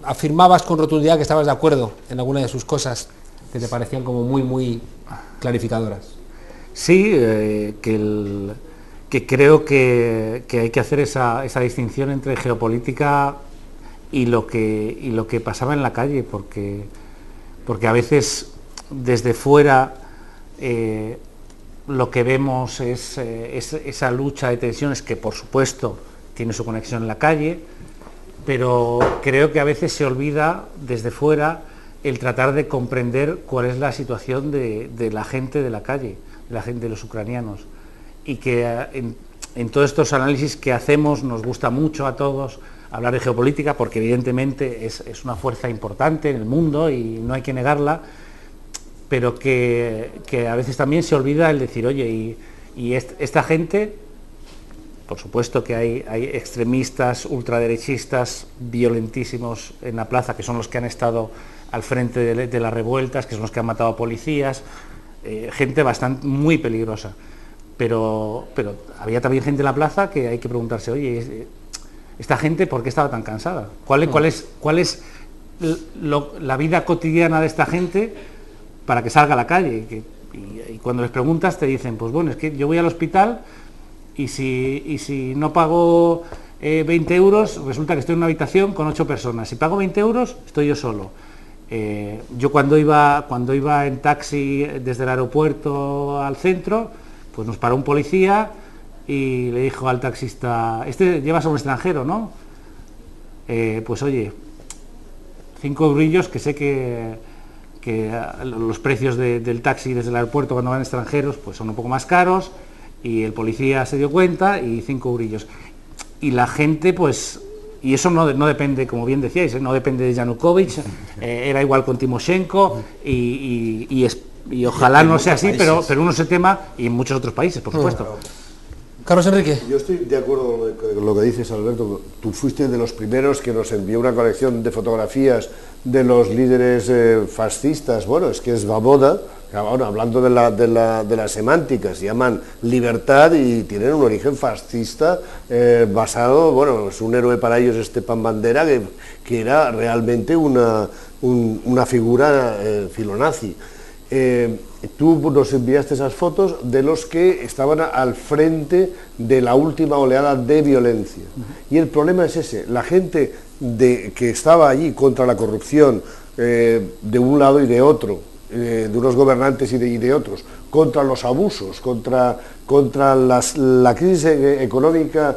afirmabas con rotundidad que estabas de acuerdo en alguna de sus cosas que te parecían como muy clarificadoras. Sí, que creo que hay que hacer esa distinción entre geopolítica y lo que pasaba en la calle, porque a veces desde fuera lo que vemos es esa lucha de tensiones que por supuesto tiene su conexión en la calle, pero creo que a veces se olvida desde fuera el tratar de comprender cuál es la situación de la gente de la calle, de la gente de los ucranianos, y que en todos estos análisis que hacemos nos gusta mucho a todos hablar de geopolítica, porque evidentemente es una fuerza importante en el mundo y no hay que negarla, pero que a veces también se olvida el decir, oye, y esta gente, por supuesto que hay extremistas, ultraderechistas, violentísimos en la plaza, que son los que han estado al frente de las revueltas, que son los que han matado a policías, gente muy peligrosa. Pero había también gente en la plaza que hay que preguntarse, oye, esta gente, ¿por qué estaba tan cansada? ¿Cuál es la vida cotidiana de esta gente para que salga a la calle? Y cuando les preguntas te dicen, pues bueno, es que yo voy al hospital y si no pago 20 euros, resulta que estoy en una habitación con 8 personas. Si pago 20 euros, estoy yo solo. Yo cuando iba en taxi desde el aeropuerto al centro, pues nos paró un policía y le dijo al taxista, llevas a un extranjero, ¿no? Pues oye, 5 eurillos, que sé que los precios del taxi desde el aeropuerto cuando van extranjeros pues son un poco más caros, y el policía se dio cuenta, y 5 eurillos. Y la gente, pues, y eso no depende, como bien decíais, no depende de Yanukovych, era igual con Timoshenko, y ojalá no sea así, pero uno se tema, y en muchos otros países, por supuesto. Carlos Enrique. Yo estoy de acuerdo con lo que dices, Alberto. Tú fuiste de los primeros que nos envió una colección de fotografías de los líderes fascistas. Bueno, es que es Svoboda, ahora hablando de la semántica, se llaman libertad y tienen un origen fascista basado, bueno, es un héroe para ellos Stepan Bandera, que era realmente una figura filonazi. Tú nos enviaste esas fotos de los que estaban al frente de la última oleada de violencia. Y el problema es ese, la gente que estaba allí contra la corrupción de un lado y de otro, de unos gobernantes y de otros, contra los abusos, contra la crisis económica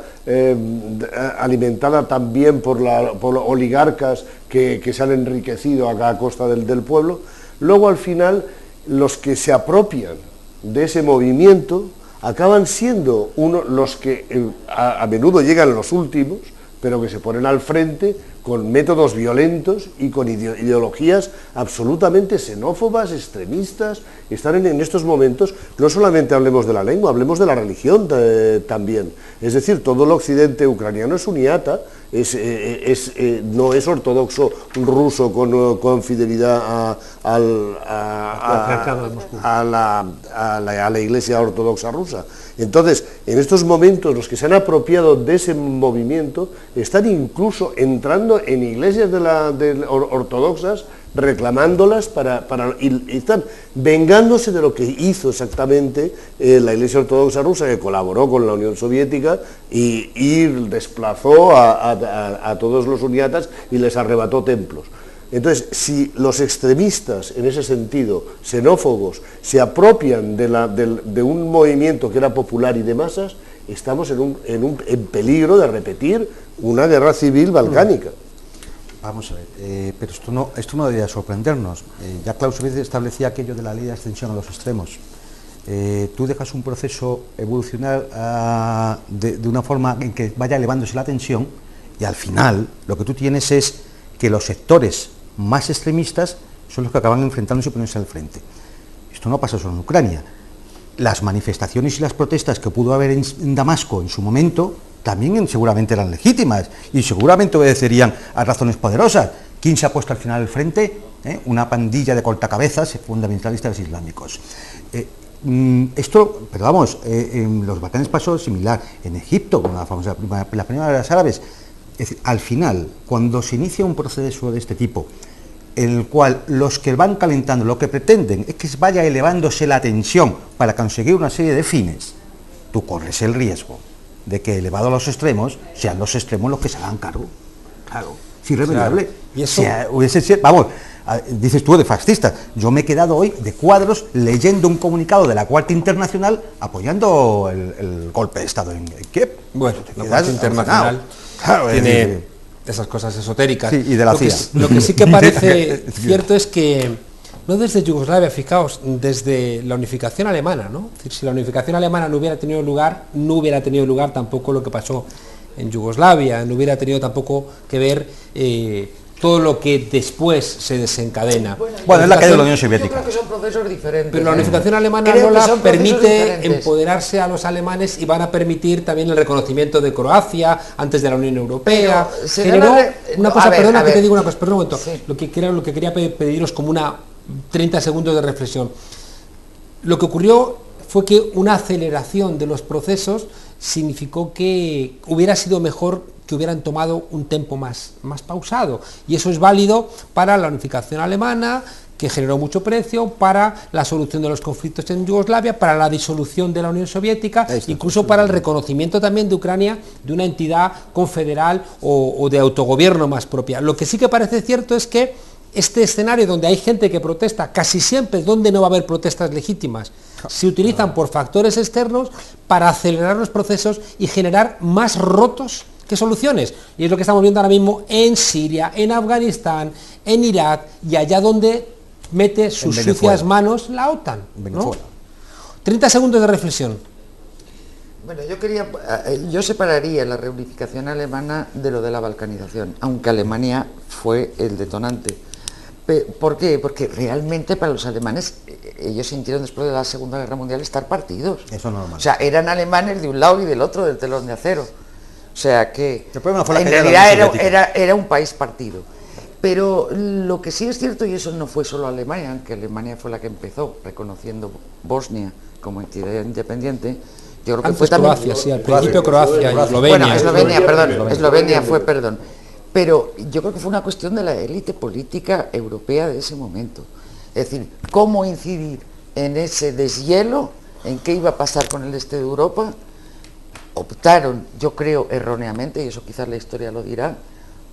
alimentada también por oligarcas que se han enriquecido a costa del pueblo. Luego, al final, los que se apropian de ese movimiento acaban siendo los que a menudo llegan los últimos, pero que se ponen al frente con métodos violentos y con ideologías absolutamente xenófobas, extremistas. Están en estos momentos, no solamente hablemos de la lengua, hablemos de la religión también. Es decir, todo el occidente ucraniano es uniata, no es ortodoxo ruso con fidelidad a la Iglesia ortodoxa rusa. Entonces, en estos momentos, los que se han apropiado de ese movimiento están incluso entrando en iglesias ortodoxas, reclamándolas y están vengándose de lo que hizo exactamente la Iglesia Ortodoxa rusa, que colaboró con la Unión Soviética y desplazó a todos los uniatas y les arrebató templos. Entonces, si los extremistas, en ese sentido, xenófobos, se apropian de un movimiento que era popular y de masas, estamos en peligro de repetir una guerra civil balcánica. Vamos a ver, pero esto no debería sorprendernos. Ya Clausewitz establecía aquello de la ley de extensión a los extremos. Tú dejas un proceso evolucionar de una forma en que vaya elevándose la tensión, y al final lo que tú tienes es que los sectores más extremistas son los que acaban enfrentándose y poniéndose al frente. Esto no pasa solo en Ucrania. Las manifestaciones y las protestas que pudo haber en Damasco en su momento también seguramente eran legítimas y seguramente obedecerían a razones poderosas. ¿Quién se ha puesto al final al frente? Una pandilla de cortacabezas fundamentalistas islámicos. Pero vamos, en los Balcanes pasó similar, en Egipto, con la famosa la primera de las árabes. Es decir, al final, cuando se inicia un proceso de este tipo, en el cual los que van calentando, lo que pretenden es que vaya elevándose la tensión para conseguir una serie de fines, tú corres el riesgo de que, elevado a los extremos, sean los extremos los que se hagan cargo. Claro, es irremediable. Claro. Y eso, vamos, dices tú de fascista. Yo me he quedado hoy de cuadros leyendo un comunicado de la Cuarta Internacional apoyando el golpe de Estado en Kiev. Bueno, la Cuarta Internacional tiene esas cosas esotéricas. Sí, y de la CIA. Lo que sí que parece cierto es que, no desde Yugoslavia, fijaos, desde la unificación alemana, ¿no? Es decir, si la unificación alemana no hubiera tenido lugar, no hubiera tenido lugar tampoco lo que pasó en Yugoslavia, no hubiera tenido tampoco que ver todo lo que después se desencadena. Bueno, es la caída de la Unión Soviética. Yo creo que son procesos diferentes. Pero la unificación alemana no la permite empoderarse a los alemanes y van a permitir también el reconocimiento de Croacia antes de la Unión Europea. Generó una cosa, perdona que te digo una cosa, perdón un momento, sí. Lo que quería pediros como una 30 segundos de reflexión. Lo que ocurrió fue que una aceleración de los procesos significó que hubiera sido mejor que hubieran tomado un tempo más pausado, y eso es válido para la unificación alemana, que generó mucho precio, para la solución de los conflictos en Yugoslavia, para la disolución de la Unión Soviética, incluso para el reconocimiento también de Ucrania de una entidad confederal o de autogobierno más propia. Lo que sí que parece cierto es que este escenario donde hay gente que protesta, casi siempre donde no va a haber protestas legítimas, se utilizan por factores externos para acelerar los procesos y generar más rotos que soluciones. Y es lo que estamos viendo ahora mismo en Siria, en Afganistán, en Irak y allá donde mete sus sucias manos la OTAN, ¿no? 30 segundos de reflexión. Bueno, yo separaría la reunificación alemana de lo de la balcanización, aunque Alemania fue el detonante. ¿Por qué? Porque realmente para los alemanes, ellos sintieron después de la Segunda Guerra Mundial estar partidos. Eso es normal. O sea, eran alemanes de un lado y del otro del telón de acero. O sea que en realidad era un país partido. Pero lo que sí es cierto, y eso no fue solo Alemania, aunque Alemania fue la que empezó reconociendo Bosnia como entidad independiente, yo creo que fue también Croacia, sí, al principio Croacia y Eslovenia. Bueno, Eslovenia fue, perdón. Pero yo creo que fue una cuestión de la élite política europea de ese momento. Es decir, cómo incidir en ese deshielo, en qué iba a pasar con el este de Europa. Optaron, yo creo erróneamente, y eso quizás la historia lo dirá,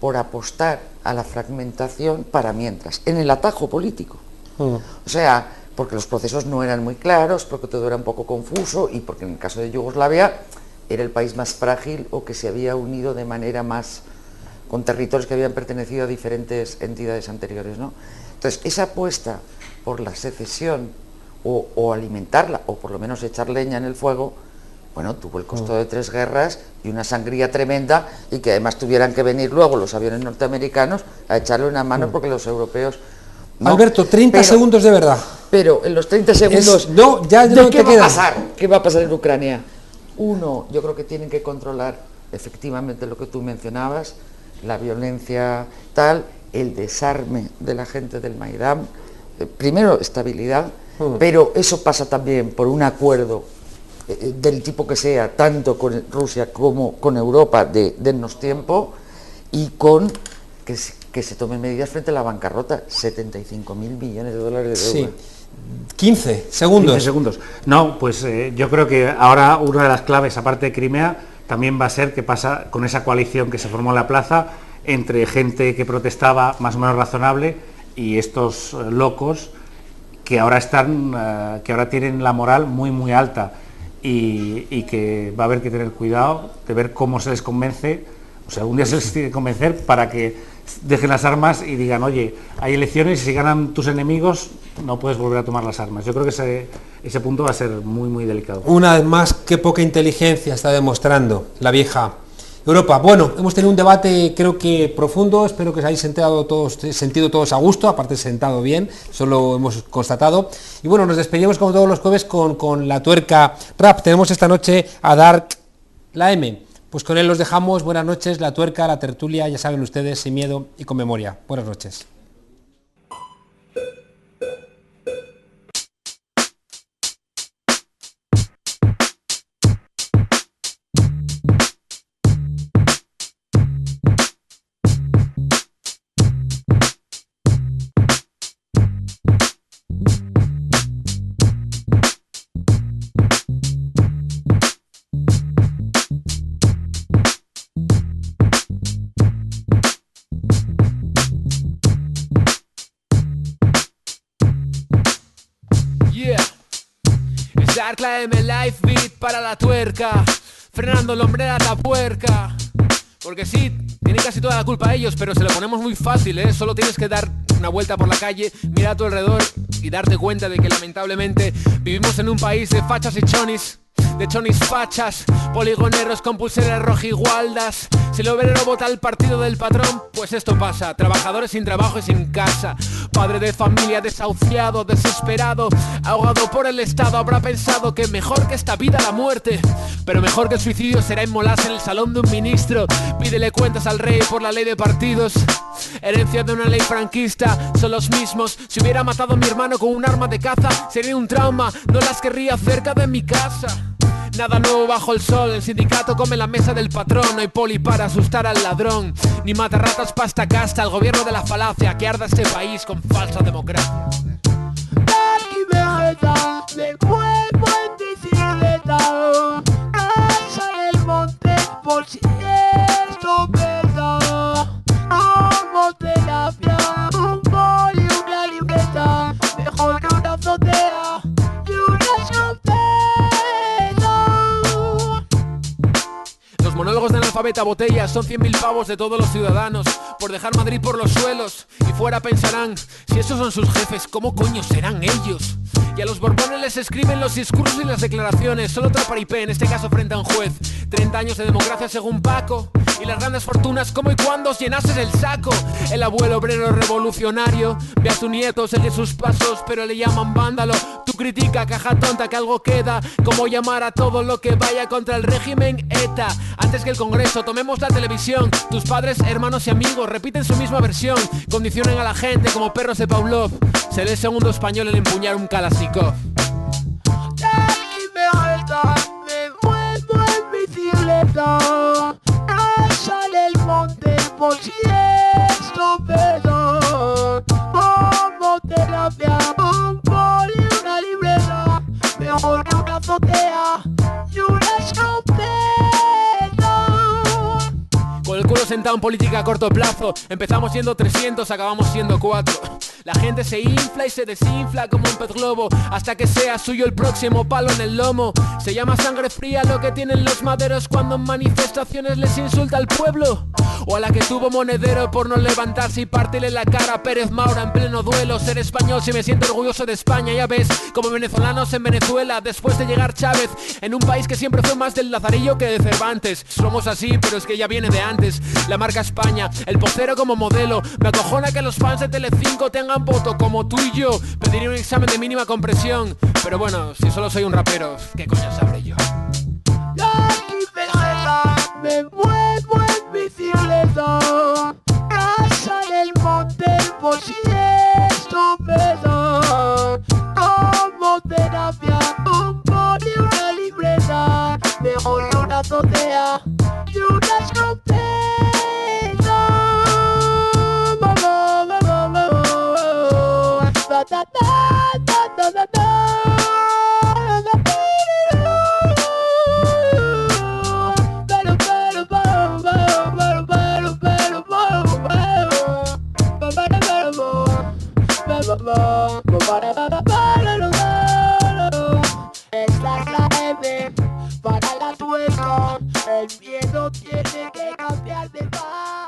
por apostar a la fragmentación para mientras, en el atajo político. O sea, porque los procesos no eran muy claros, porque todo era un poco confuso y porque en el caso de Yugoslavia era el país más frágil o que se había unido de manera más con territorios que habían pertenecido a diferentes entidades anteriores, ¿no? Entonces, esa apuesta por la secesión o alimentarla, o por lo menos echar leña en el fuego, bueno, tuvo el costo de 3 guerras y una sangría tremenda, y que además tuvieran que venir luego los aviones norteamericanos a echarle una mano porque los europeos... No. Alberto, 30 segundos de verdad. Pero en los 30 segundos... ¿Qué va a pasar? ¿Qué va a pasar en Ucrania? Uno, yo creo que tienen que controlar efectivamente lo que tú mencionabas, la violencia tal, el desarme de la gente del Maidán, primero estabilidad, pero eso pasa también por un acuerdo del tipo que sea, tanto con Rusia como con Europa, de dennos tiempo, y con que se tomen medidas frente a la bancarrota, 75.000 millones de dólares de deuda. Sí. 15 segundos. 15 segundos. No, pues yo creo que ahora una de las claves, aparte de Crimea, también va a ser qué pasa con esa coalición que se formó en la plaza entre gente que protestaba más o menos razonable y estos locos que ahora tienen la moral muy muy alta y que va a haber que tener cuidado de ver cómo se les convence, o sea, algún día se les tiene que convencer para que dejen las armas y digan, oye, hay elecciones y si ganan tus enemigos no puedes volver a tomar las armas. Yo creo que ese punto va a ser muy muy delicado. Una vez más, qué poca inteligencia está demostrando la vieja Europa. Bueno, hemos tenido un debate creo que profundo, espero que os hayáis sentido todos a gusto, aparte sentado bien, solo hemos constatado. Y bueno, nos despedimos como todos los jueves con la tuerca rap. Tenemos esta noche a Dark la M. Pues con él los dejamos. Buenas noches, la tuerca, la tertulia, ya saben ustedes, sin miedo y con memoria. Buenas noches. La M Live Beat para la tuerca, frenando el hombre a la puerca. Porque sí, tienen casi toda la culpa ellos, pero se lo ponemos muy fácil, ¿eh? Solo tienes que dar una vuelta por la calle, mirar a tu alrededor y darte cuenta de que lamentablemente vivimos en un país de fachas y chonis, de chonis fachas, poligoneros con pulseras rojigualdas. Si el obrero vota al partido del patrón, pues esto pasa. Trabajadores sin trabajo y sin casa. Padre de familia desahuciado, desesperado, ahogado por el Estado, habrá pensado que mejor que esta vida la muerte, pero mejor que el suicidio será inmolarse en el salón de un ministro. Pídele cuentas al rey por la ley de partidos. Herencia de una ley franquista, son los mismos. Si hubiera matado a mi hermano con un arma de caza, sería un trauma, no las querría cerca de mi casa. Nada nuevo bajo el sol, el sindicato come la mesa del patrón. No hay poli para asustar al ladrón, ni mata ratas pa' esta casta. El gobierno de la falacia que arda este país con falsa democracia. Me vuelvo en bicicleta, casa del monte por si esto pesa. Como terapia, un boli, una libreta, mejor que una azotea y una escopeta. Los monólogos de analfabeta botella son 100.000 pavos de todos los ciudadanos por dejar Madrid por los suelos. Y fuera pensarán, si esos son sus jefes, ¿cómo coño serán ellos? Y a los borbones les escriben los discursos y las declaraciones. Solo otra paripé, en este caso frente a un juez. 30 años de democracia según Paco, y las grandes fortunas como y cuando os llenases el saco. El abuelo obrero revolucionario ve a su nieto seguir sus pasos, pero le llaman vándalo. Tú critica, caja tonta, que algo queda. Como llamar a todo lo que vaya contra el régimen ETA. Antes que el Congreso, tomemos la televisión. Tus padres, hermanos y amigos repiten su misma versión. Condicionan a la gente como perros de Pavlov. Seré el segundo español en empuñar un Kalashnikov. Me vuelvo en bicicleta, casa del monte por si esto pesa. Como terapia, un boli, una libreta, mejor que una azotea y una escopeta. Con el culo sentado en política a corto plazo. Empezamos siendo 300, acabamos siendo 4. La gente se infla y se desinfla como un pez globo, hasta que sea suyo el próximo palo en el lomo. Se llama sangre fría lo que tienen los maderos cuando en manifestaciones les insulta al pueblo. O a la que tuvo Monedero por no levantarse y partirle la cara a Pérez Maura en pleno duelo. Ser español si me siento orgulloso de España, ya ves, como venezolanos en Venezuela después de llegar Chávez, en un país que siempre fue más del Lazarillo que de Cervantes. Somos así, pero es que ya viene de antes. La marca España, el vocero como modelo. Me acojona que los fans de Telecinco tengan voto como tú y yo. Pediría un examen de mínima compresión, pero bueno, si solo soy un rapero, ¿qué coño sabré yo? Me vuelvo en bicicleta, casa del monte por si esto pesa. Como terapia, un boli, una libreta, mejor que una azotea y una escopeta. Esta es la M para la tuerca. El miedo tiene que cambiar de paz.